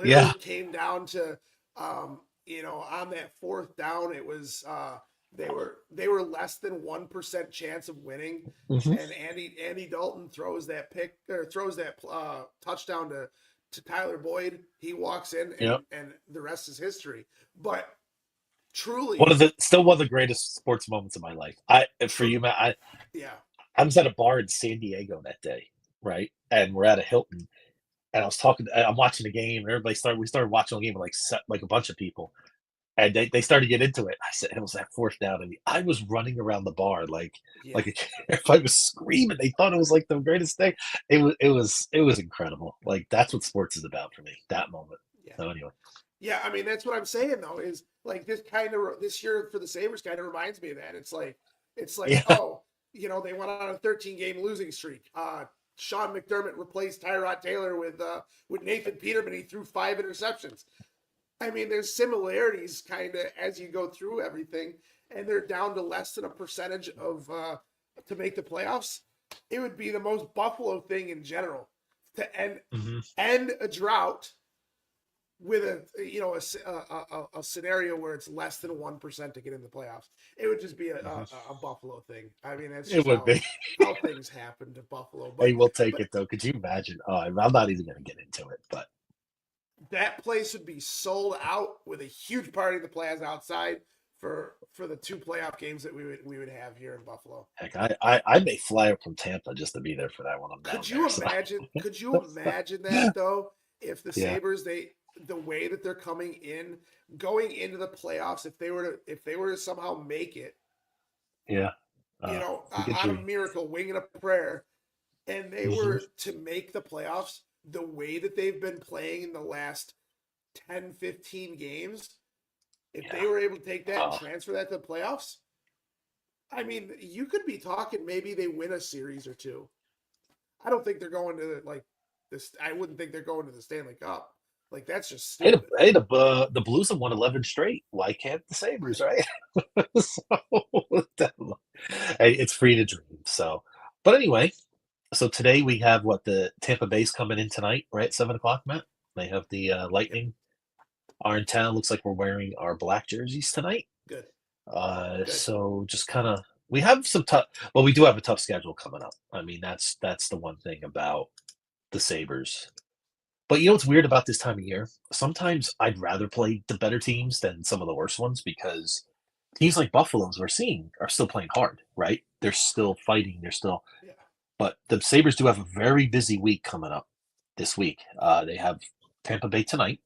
Yeah. Literally came down to on that fourth down, it was they were less than 1% chance of winning, Hmm. and Andy Dalton throws that pick, or throws that touchdown to Tyler Boyd. He walks in, Yep. and the rest is history. But One truly, of the still one of the greatest sports moments of my life. For true, you, Matt, yeah, I was at a bar in San Diego that day, right? And we're at a Hilton, and I'm watching the game, and we started watching the game with like a bunch of people, and they started to get into it. I said it was that fourth down, and I was running around the bar yeah, like a, if I was screaming. They thought it was like the greatest thing. It was incredible. Like that's what sports is about for me. That moment. yeah. So anyway, Yeah, I mean, that's what I'm saying though, is like this year for the Sabres kind of reminds me of that. It's like, yeah, oh, they went on a 13-game losing streak. Sean McDermott replaced Tyrod Taylor with Nathan Peterman. He threw 5 interceptions. I mean, there's similarities kind of as you go through everything, and they're down to less than a percentage of to make the playoffs. It would be the most Buffalo thing in general to hmm, end a drought with a scenario where it's less than 1% to get in the playoffs. It would just be hmm. a Buffalo thing. I mean, that's It just would be. how things happen to Buffalo. Hey, But we'll take but it though. Could you imagine? Oh, I'm not even going to get into it, but that place would be sold out with a huge party of the players outside for the 2 playoff games that we would have here in Buffalo. heck, I may fly up from Tampa just to be there for that when I'm down Could there. you So imagine? Could you imagine that though? If the yeah, Sabres, the way that they're going into the playoffs, if they were to somehow make it, yeah. We could on a dream. miracle, wing and a prayer, and they Hmm. were to make the playoffs the way that they've been playing in the last 10, 15 games, if Yeah. they were able to take that and Oh, transfer that to the playoffs, I mean, you could be talking maybe they win a series or two. I don't think they're going to like this. I wouldn't think they're going to the Stanley Cup. Like that's just hey, stupid. the Blues have won 11 straight. Why can't the Sabres, right? So, hey, it's free to dream. So, but anyway, So today we have the Tampa Bay's coming in tonight, right? At 7 o'clock, Matt. They have the Lightning are in town. Looks like we're wearing our black jerseys tonight. Good. So just kind of we have some tough. Well, we do have a tough schedule coming up. I mean, that's the one thing about the Sabres. But you know what's weird about this time of year? Sometimes I'd rather play the better teams than some of the worst ones because teams like Buffalo's we're seeing are still playing hard, right? They're still fighting. They're still. Yeah. But the Sabres do have a very busy week coming up this week. They have Tampa Bay tonight.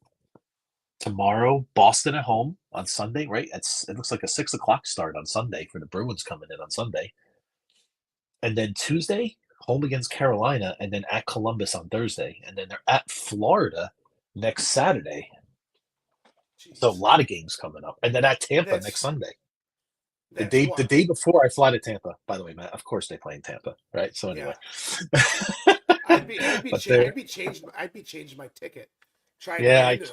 Tomorrow, Boston at home on Sunday, right? It looks like a 6 o'clock start on Sunday for the Bruins coming in on Sunday. And then Tuesday, home against Carolina, and then at Columbus on Thursday. And then they're at Florida next Saturday. Jeez. So a lot of games coming up. And then at Tampa next Sunday. The day before I fly to Tampa, by the way, Matt, of course they play in Tampa, right? So anyway. Yeah. I'd be changing my ticket. I can't.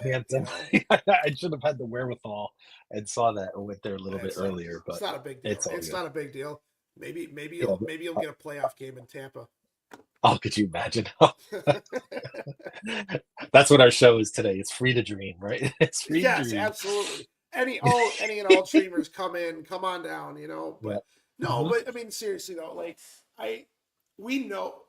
I should have had the wherewithal and saw that and went there a little bit earlier. But it's not a big deal. It's not a big deal. Maybe you'll get a playoff game in Tampa. Oh, could you imagine? That's what our show is today. It's free to dream, right? It's free to dream. Yes, absolutely. Any and all dreamers come on down, But but I mean seriously though, like we know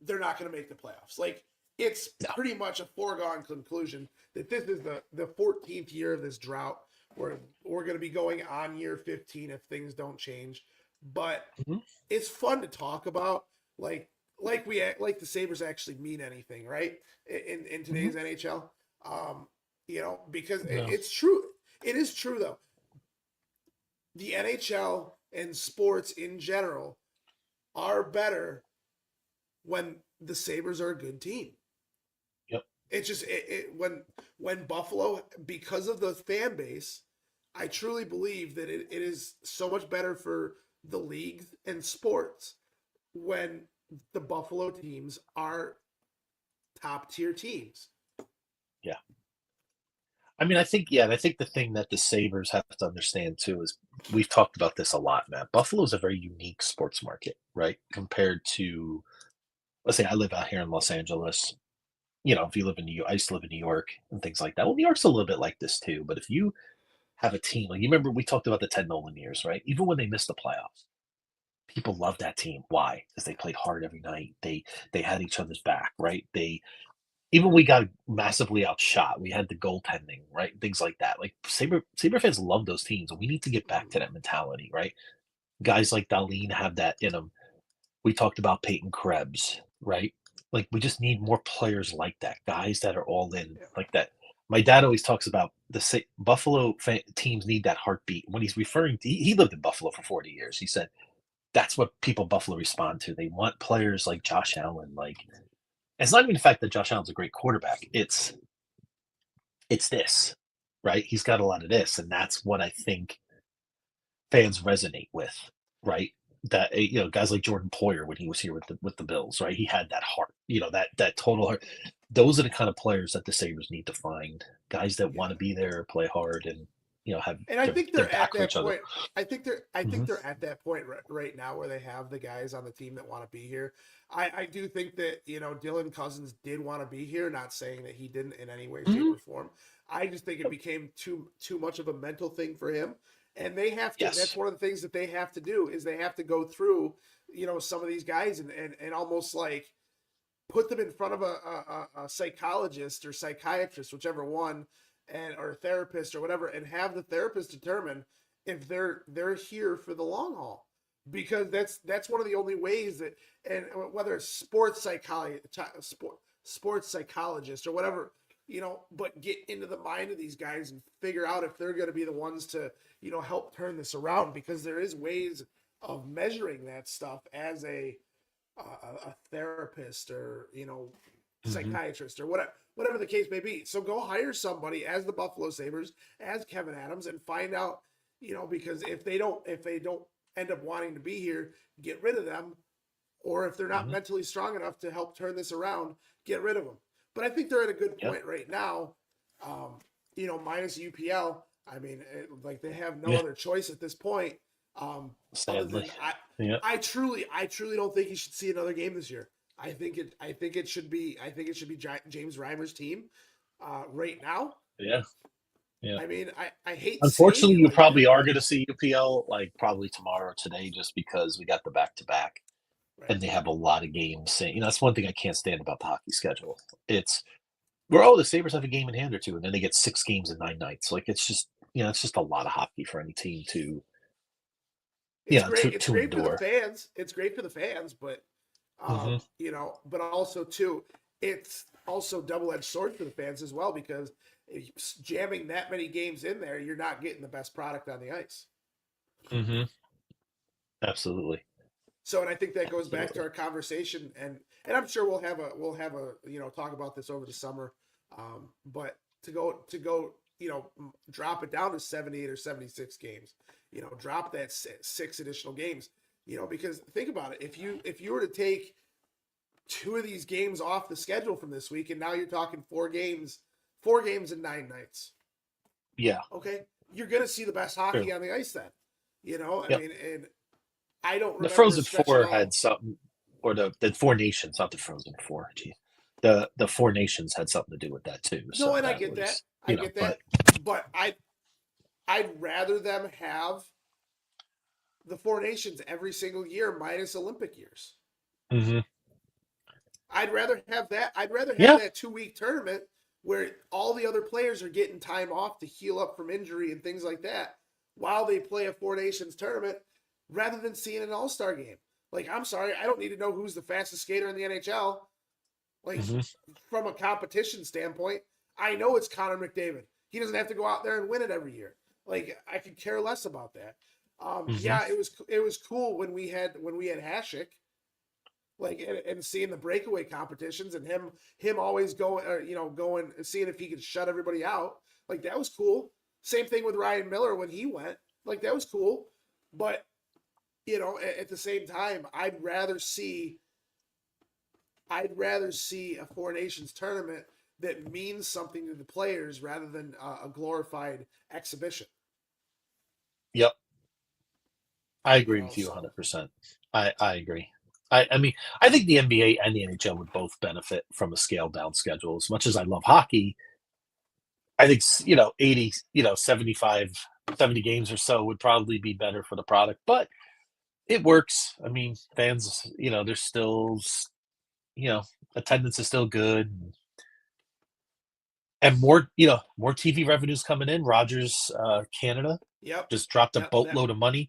they're not going to make the playoffs. Like it's pretty much a foregone conclusion that this is the 14th year of this drought. We're going to be going on year 15 if things don't change. But it's fun to talk about, like the Sabres actually mean anything, right? In today's NHL, because it's true. It is true though. The NHL and sports in general are better when the Sabres are a good team. Yep. It's just when Buffalo, because of the fan base, I truly believe that it is so much better for the league and sports when the Buffalo teams are top tier teams. Yeah. I mean, I think the thing that the Sabres have to understand too is we've talked about this a lot, Matt. Buffalo is a very unique sports market, right? Compared to, let's say I live out here in Los Angeles. If you live in New York, I used to live in New York and things like that. Well, New York's a little bit like this too. But if you have a team, like you remember we talked about the Ted Nolan years, right? Even when they missed the playoffs, people loved that team. Why? Because they played hard every night. They had each other's back, right? Even we got massively outshot. We had the goaltending, right? Things like that. Like Sabre fans love those teams, and we need to get back to that mentality, right? Guys like Dahlin have that in them. We talked about Peyton Krebs, right? Like we just need more players like that, guys that are all in like that. My dad always talks about the Buffalo teams need that heartbeat. When he's referring to, he lived in Buffalo for 40 years. He said that's what people Buffalo respond to. They want players like Josh Allen. Like it's not even the fact that Josh Allen's a great quarterback. It's this, right? He's got a lot of this, and that's what I think fans resonate with, right? That guys like Jordan Poyer when he was here with the Bills, right? He had that heart, that total heart. Those are the kind of players that the Sabres need to find. Guys that want to be there, play hard, and have. And I think they're at that point. Other. I think they're at that point right now where they have the guys on the team that want to be here. I do think that Dylan Cousins did want to be here. Not saying that he didn't in any way, shape, or form. I just think it became too much of a mental thing for him. And they have to. Yes. That's one of the things that they have to do is they have to go through, some of these guys and almost like put them in front of a psychologist or psychiatrist, whichever one, or a therapist or whatever, and have the therapist determine if they're here for the long haul, because that's one of the only ways that, and whether it's sports psychologist or whatever. But get into the mind of these guys and figure out if they're going to be the ones to, help turn this around, because there is ways of measuring that stuff as a therapist or, psychiatrist or whatever the case may be. So go hire somebody as the Buffalo Sabres, as Kevin Adams, and find out, because if they don't end up wanting to be here, get rid of them. Or if they're not mentally strong enough to help turn this around, get rid of them. But I think they're at a good point right now, minus UPL. I mean, they have no other choice at this point Other Sadly, than yeah. I truly don't think he should see another game this year. I think it should be James Reimer's team right now. Yeah. Yeah. I mean, I hate saying Unfortunately, it you like probably that, are but going to see UPL like probably tomorrow or today, just because we got the back-to-back, right. and they have a lot of games. You know, that's one thing I can't stand about the hockey schedule. It's the Sabres have a game in hand or two, and then they get 6 games in 9 nights. Like, it's just, it's just a lot of hockey for any team to, It's great. It's to great for the endure. fans. It's great for the fans, but Hmm. but also too, it's also double-edged sword for the fans as well because if jamming that many games in there, you're not getting the best product on the ice. Hmm. Absolutely. So, and I think that goes back to Absolutely. our conversation, and I'm sure we'll have a talk about this over the summer. But to go drop it down to 78 or 76 games, drop that 6 additional games, because think about it, if you were to take 2 of these games off the schedule from this week, and now you're talking 4 games in 9 nights. Yeah. Okay, you're gonna see the best hockey True. on the ice then. I Yep. mean, and I don't The remember a Frozen stretch at Four all. had something, or the Four Nations, not the Frozen Four. Geez. The Four Nations had something to do with that too. No, So and I that get that. was, I get but that. But I'd rather them have the Four Nations every single year minus Olympic years. hmm I'd rather have that. I'd rather have yeah, that 2-week tournament where all the other players are getting time off to heal up from injury and things like that while they play a Four Nations tournament rather than seeing an All-Star game. Like, I'm sorry, I don't need to know who's the fastest skater in the NHL. Like, hmm from a competition standpoint, I know it's Connor McDavid. He doesn't have to go out there and win it every year. Like, I could care less about that. hmm Yeah, it was cool when we had Hasek, like, and seeing the breakaway competitions and him always going, going and seeing if he could shut everybody out. Like, that was cool. Same thing with Ryan Miller when he went. Like, that was cool. But at the same time, I'd rather see a Four Nations tournament that means something to the players rather than a glorified exhibition. Yep. I agree with you So 100%. I agree. I mean, I think the NBA and the NHL would both benefit from a scaled down schedule. As much as I love hockey, I think 80, 75, 70 games or so would probably be better for the product. But it works. I mean, fans, there's still, you know, attendance is still good, and more TV revenues coming in. Rogers Canada yep, just dropped a yep, that boatload of money.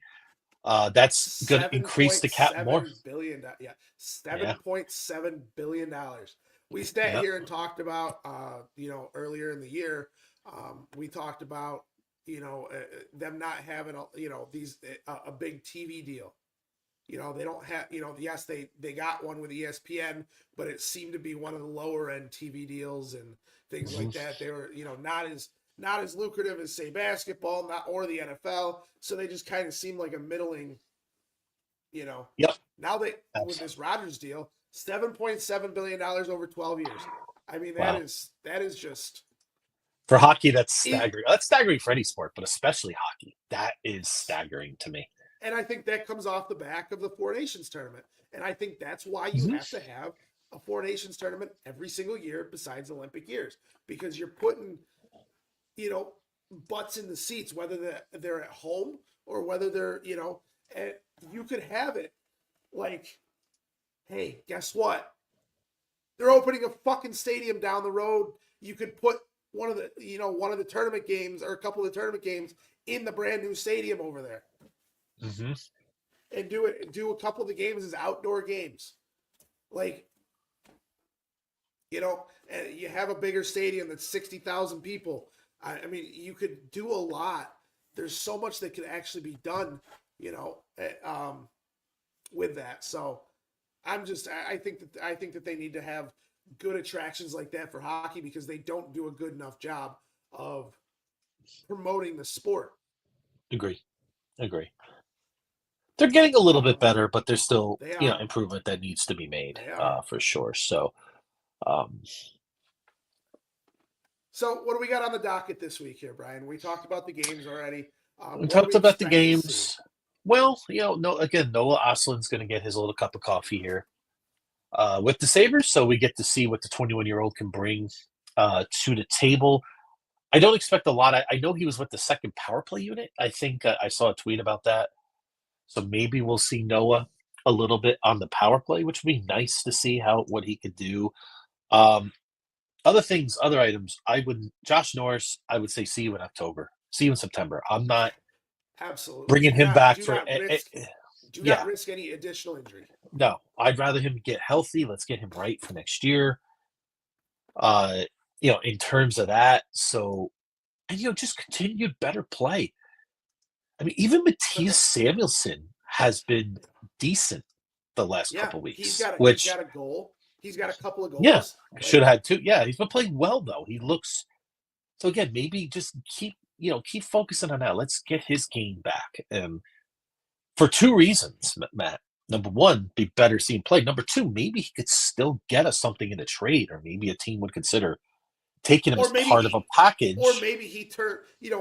That's going to seven increase point the cap more. seven billion. Yeah, Yeah. $7.7 billion. We sat Yeah. here and talked about, earlier in the year, we talked about, them not having these a big TV deal. They don't have, yes, they got one with ESPN, but it seemed to be one of the lower end TV deals and things like Mhm. that. They were, not as lucrative as say basketball, or the NFL. So they just kind of seemed like a middling, you know. Yep. Now with Absolutely. this Rodgers deal, $7.7 billion over 12 years. I mean, Wow. that is just For hockey, that's it, staggering. That's staggering for any sport, but especially hockey. That is staggering to me. and I think that comes off the back of the Four Nations tournament. And I think that's why you Mhm. have to have a Four Nations tournament every single year besides Olympic years, because you're putting, butts in the seats, whether they're at home or whether they're, and you could have it like, hey, guess what? They're opening a fucking stadium down the road. You could put one of the tournament games or a couple of the tournament games in the brand new stadium over there Mhm. and do a couple of the games as outdoor games. Like, and you have a bigger stadium that's 60,000 people. I mean, you could do a lot. There's so much that could actually be done, with that. So I think that they need to have good attractions like that for hockey because they don't do a good enough job of promoting the sport. Agree. Agree. They're getting a little bit Um, better, but there's still, they are. improvement that needs to be made, They are. for sure. So, um, So what do we got on the docket this week here, Brian? We talked about the games already. we What do we talked about the expect to see? games. Well, no. Again, Noah Oslin's going to get his little cup of coffee here with the Sabres, so we get to see what the 21-year-old can bring to the table. I don't expect a lot. I know he was with the second power play unit. I think I saw a tweet about that. So maybe we'll see Noah a little bit on the power play, which would be nice to see what he could do. Other things, other items. Josh Norris. I would say see you in October. See you in September. I'm not Absolutely bringing him back for. Do not risk any additional injury. No, I'd rather him get healthy. Let's get him right for next year. In terms of that. So, and just continued better play. I mean, even Matthias Samuelsson has been decent the last couple weeks. He's got a goal. He's got a couple of goals. Yeah, should have had two. Yeah, he's been playing well though. He looks. So again, maybe just keep focusing on that. Let's get his game back, and for two reasons, Matt. Number one, be better seeing play. Number two, maybe he could still get us something in a trade, or maybe a team would consider taking him as part of a package. Or maybe he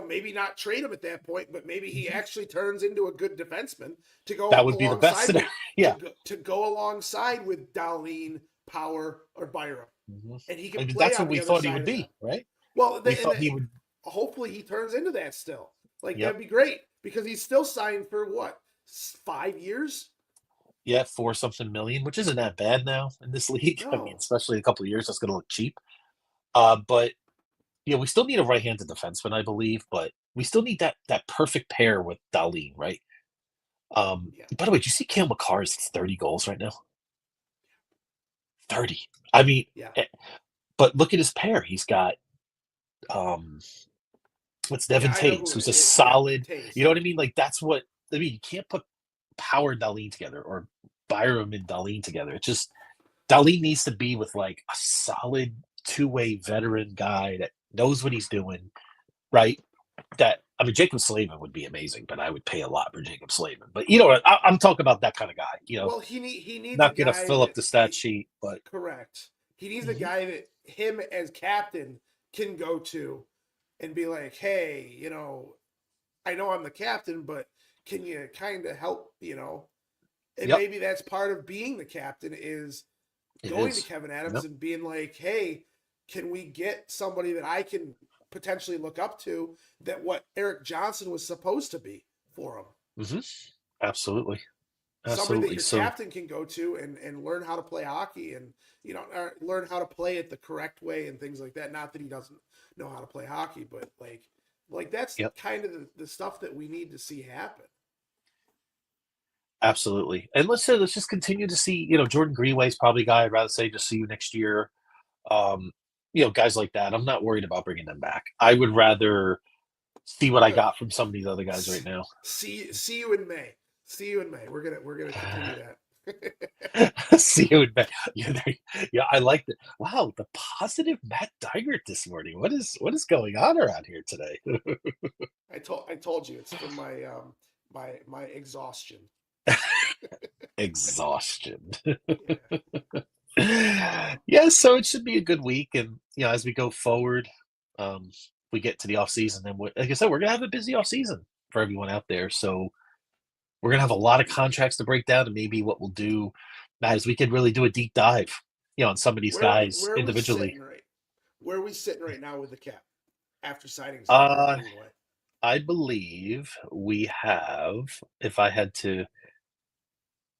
maybe not trade him at that point, but maybe he actually turns into a good defenseman to go. That would be the best scenario. Yeah. To go alongside with Dahlin, Power, or Byram. Mm-hmm. And he can play that's what we thought he would be, right? Well, we thought he would. Hopefully he turns into that still. That'd be great because he's still signed for what, 5 years? Yeah, 4-something million, which isn't that bad now in this league. No. I mean, especially a couple of years, that's going to look cheap. But we still need a right-handed defenseman, I believe. But we still need that perfect pair with Dahlin, right? By the way, do you see Cale Makar's 30 goals right now? 30. I mean, but look at his pair. He's got what's Devin Taves, who's a solid. You know what I mean? That's what I mean. You can't put Power and Dahlin together or Byram and Dahlin together. It's just Dahlin needs to be with a solid two-way veteran guy that knows what he's doing, right? Jacob Slavin would be amazing, but I would pay a lot for Jacob Slavin. But I'm talking about that kind of guy. Well, he needs not going to fill up the stat sheet, but correct. He needs a guy that him as captain can go to and be like, hey, I know I'm the captain, but can you kind of help, And maybe that's part of being the captain is going to Kevin Adams and being like, hey, can we get somebody that I can potentially look up to that what Eric Johnson was supposed to be for him? Mm-hmm. Absolutely. Somebody that your captain can go to and learn how to play hockey and, learn how to play it the correct way and things like that. Not that he doesn't know how to play hockey, but that's kind of the stuff that we need to see happen. Absolutely. And let's just continue to see, Jordan Greenway's probably a guy I'd rather say just see you next year. Guys like that. I'm not worried about bringing them back. I would rather see what I got from some of these other guys right now. See you in May. See you in May. We're gonna continue that. See you in May. Yeah, I like it. Wow, the positive Matt Diegert this morning. What is going on around here today? I told you it's from my exhaustion. Exhaustion. Yeah, so it should be a good week, and as we go forward, we get to the off season, and like I said, we're gonna have a busy off season for everyone out there. So we're gonna have a lot of contracts to break down, and maybe what we'll do, Matt, is we could really do a deep dive, on some of these guys individually. Where are we sitting right now with the cap after signings? I believe we have, if I had to,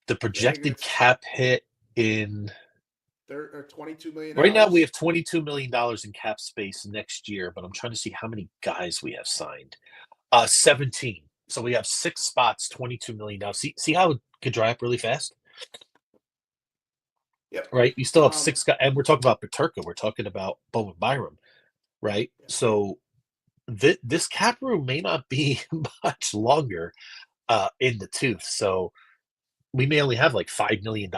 the projected cap hit in $22 million. Right now we have $22 million in cap space next year, but I'm trying to see how many guys we have signed. 17. So we have 6 spots, $22 million. See how it could dry up really fast? Yep. Right? You still have 6 guys, and we're talking about Peterka. We're talking about Bowen Byram, right? Yep. So this cap room may not be much longer in the tooth. So we may only have $5 million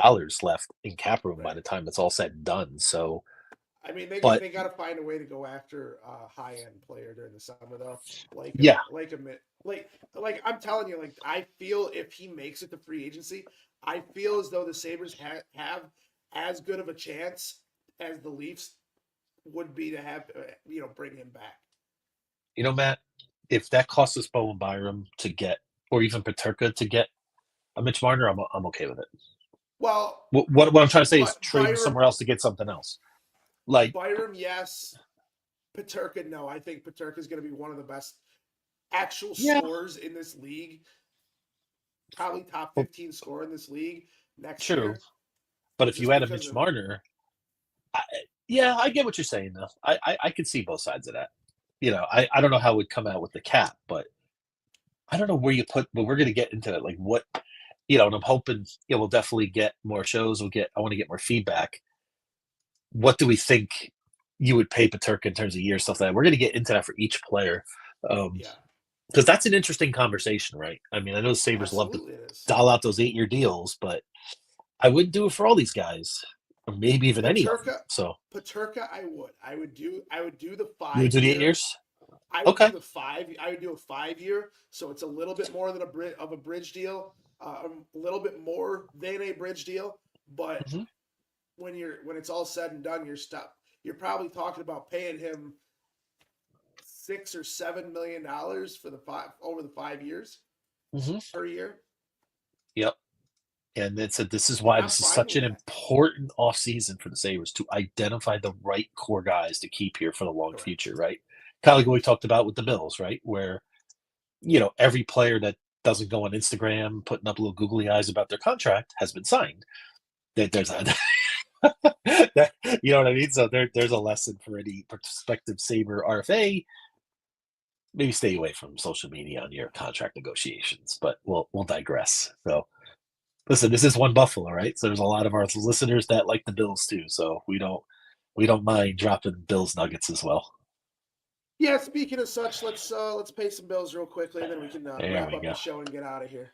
left in cap room by the time it's all said and done. So, I mean, they got to find a way to go after a high-end player during the summer, though. I'm telling you, I feel if he makes it to free agency, I feel as though the Sabres have as good of a chance as the Leafs would be to have, bring him back. Matt, if that costs us Bowen Byram to get, or even Peterka to get a Mitch Marner, I'm okay with it. Well, What I'm trying to say is trade him Byram, somewhere else to get something else. Like Byram, yes. Peterka, no. I think Peterka is going to be one of the best actual scorers in this league. Probably top 15 scorer in this league next year. But if you add a Mitch Marner, I get what you're saying, though. I can see both sides of that. I don't know how it would come out with the cap, but I don't know where you put, but we're going to get into it. Like what, and I'm hoping we'll definitely get more shows. I want to get more feedback. What do we think you would pay Peterka in terms of year stuff like that? We're going to get into that for each player. Because that's an interesting conversation, right? I mean, I know the Sabres love to doll out those 8-year deals, but I wouldn't do it for all these guys, or maybe even any of them. So Peterka, I would do the 5. You would do the 8 years? I would do the 5. I would do a 5-year, so it's a little bit more than a bridge deal, a little bit more than a bridge deal. But when it's all said and done, you're probably talking about paying him $6 or $7 million for over the 5 years per year. Yep. And this is why this is such an important offseason for the Sabres, to identify the right core guys to keep here for the long future, right? Kind of like what we talked about with the Bills, right? Where, every player that doesn't go on Instagram putting up little googly eyes about their contract has been signed. There's a, you know what I mean? So there's a lesson for any prospective Sabre RFA. Maybe stay away from social media on your contract negotiations, but we'll digress. So listen, this is one Buffalo, right? So there's a lot of our listeners that like the Bills too. So we don't mind dropping Bills nuggets as well. Yeah, speaking of such, let's pay some bills real quickly, and then we can wrap up the show and get out of here.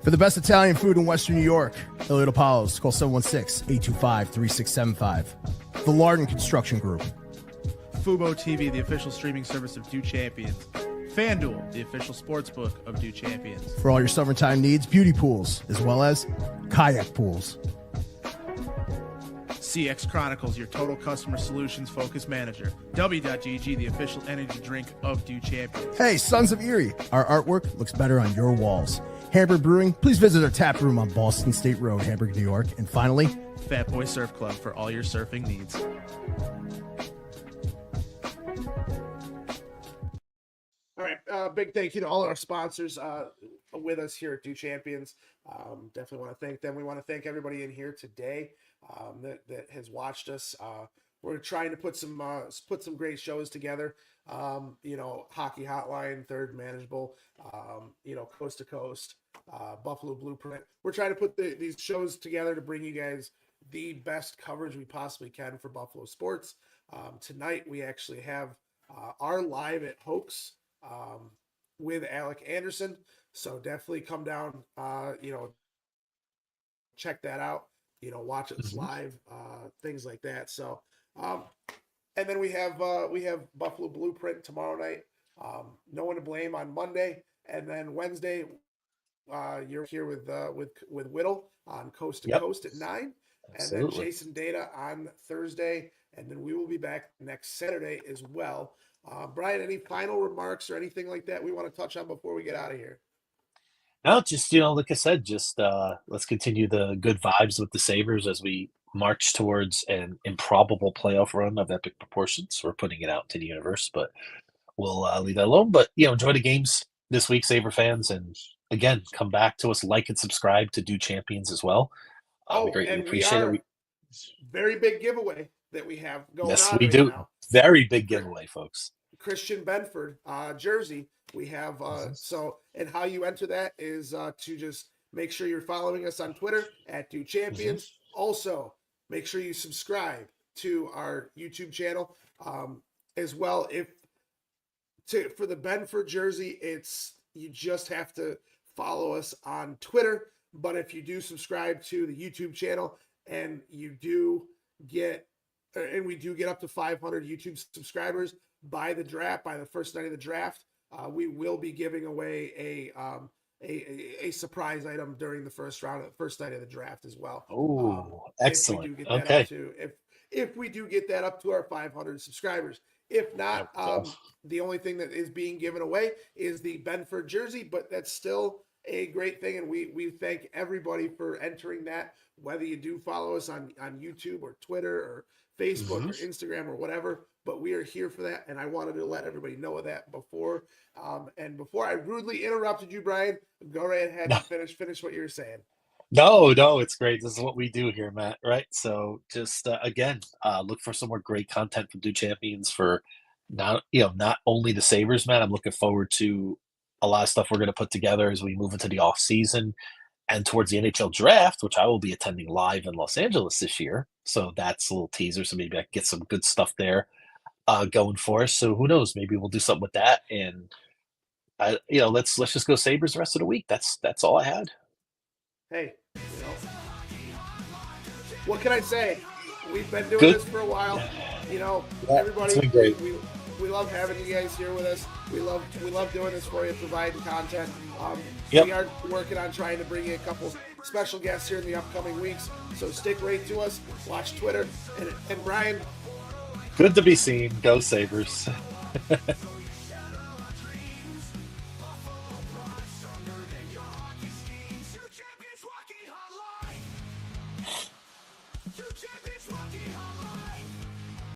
For the best Italian food in Western New York, Elliott Apollo's, call 716-825-3675. The Lardon Construction Group. Fubo TV, the official streaming service of Due Champions. FanDuel, the official sportsbook of Due Champions. For all your summertime needs, beauty pools, as well as kayak pools. CX Chronicles, your total customer solutions focused manager. W.GG, the official energy drink of Due Champions. Hey, Sons of Erie, our artwork looks better on your walls. Hamburg Brewing, please visit our tap room on Boston State Road, Hamburg, New York. And finally, Fat Boy Surf Club for all your surfing needs. All right, big thank you to all our sponsors with us here at Due Champions. Definitely want to thank them. We want to thank everybody in here today that has watched us. We're trying to put some great shows together. Hockey Hotline, Third Manageable, Coast to Coast, Buffalo Blueprint. We're trying to put these shows together to bring you guys the best coverage we possibly can for Buffalo sports. Tonight we actually have our Live at Hoax with Alec Anderson. So definitely come down, check that out, watch it live, things like that. So, and then we have Buffalo Blueprint tomorrow night. No One to Blame on Monday, and then Wednesday, you're here with Whittle on Coast to Coast at 9, Absolutely. And then Jason Data on Thursday, and then we will be back next Saturday as well. Brian, any final remarks or anything like that we want to touch on before we get out of here? No, just like I said, just let's continue the good vibes with the Sabres as we march towards an improbable playoff run of epic proportions. We're putting it out to the universe, but we'll leave that alone. But enjoy the games this week, Sabre fans, and again, come back to us, like and subscribe to Due Champions as well. We greatly appreciate it. Very big giveaway that we have going on. Yes, we do. Now. Very big giveaway, folks. Christian Benford jersey. We have and how you enter that is to just make sure you're following us on Twitter at Due Champions. Also, make sure you subscribe to our YouTube channel as well. For the Benford jersey, you just have to follow us on Twitter. But if you do subscribe to the YouTube channel and we do get up to 500 YouTube subscribers by the first night of the draft, we will be giving away a surprise item during the first night of the draft as well. Oh, excellent. Okay. If we do get that up to our 500 subscribers, If not, the only thing that is being given away is the Benford jersey, but that's still a great thing. And we thank everybody for entering that, whether you do follow us on YouTube or Twitter or Facebook or Instagram or whatever, but we are here for that. And I wanted to let everybody know of that before. And before I rudely interrupted you, Brian, go right ahead and finish what you were saying. No, it's great. This is what we do here, Matt, right? So just, again, look for some more great content from Due Champions for not only the Sabres, Matt. I'm looking forward to a lot of stuff we're going to put together as we move into the off season and towards the NHL draft, which I will be attending live in Los Angeles this year. So that's a little teaser. So maybe I can get some good stuff there going for us. So who knows? Maybe we'll do something with that. And let's just go Sabres the rest of the week. That's all I had. Hey, what can I say? We've been doing this for a while. Everybody, we love having you guys here with us. We love doing this for you, providing content. We are working on trying to bring you a couple special guests here in the upcoming weeks. So stick right to us. Watch Twitter. And Brian. Good to be seen. Go Sabres. Champions Hockey Hotline.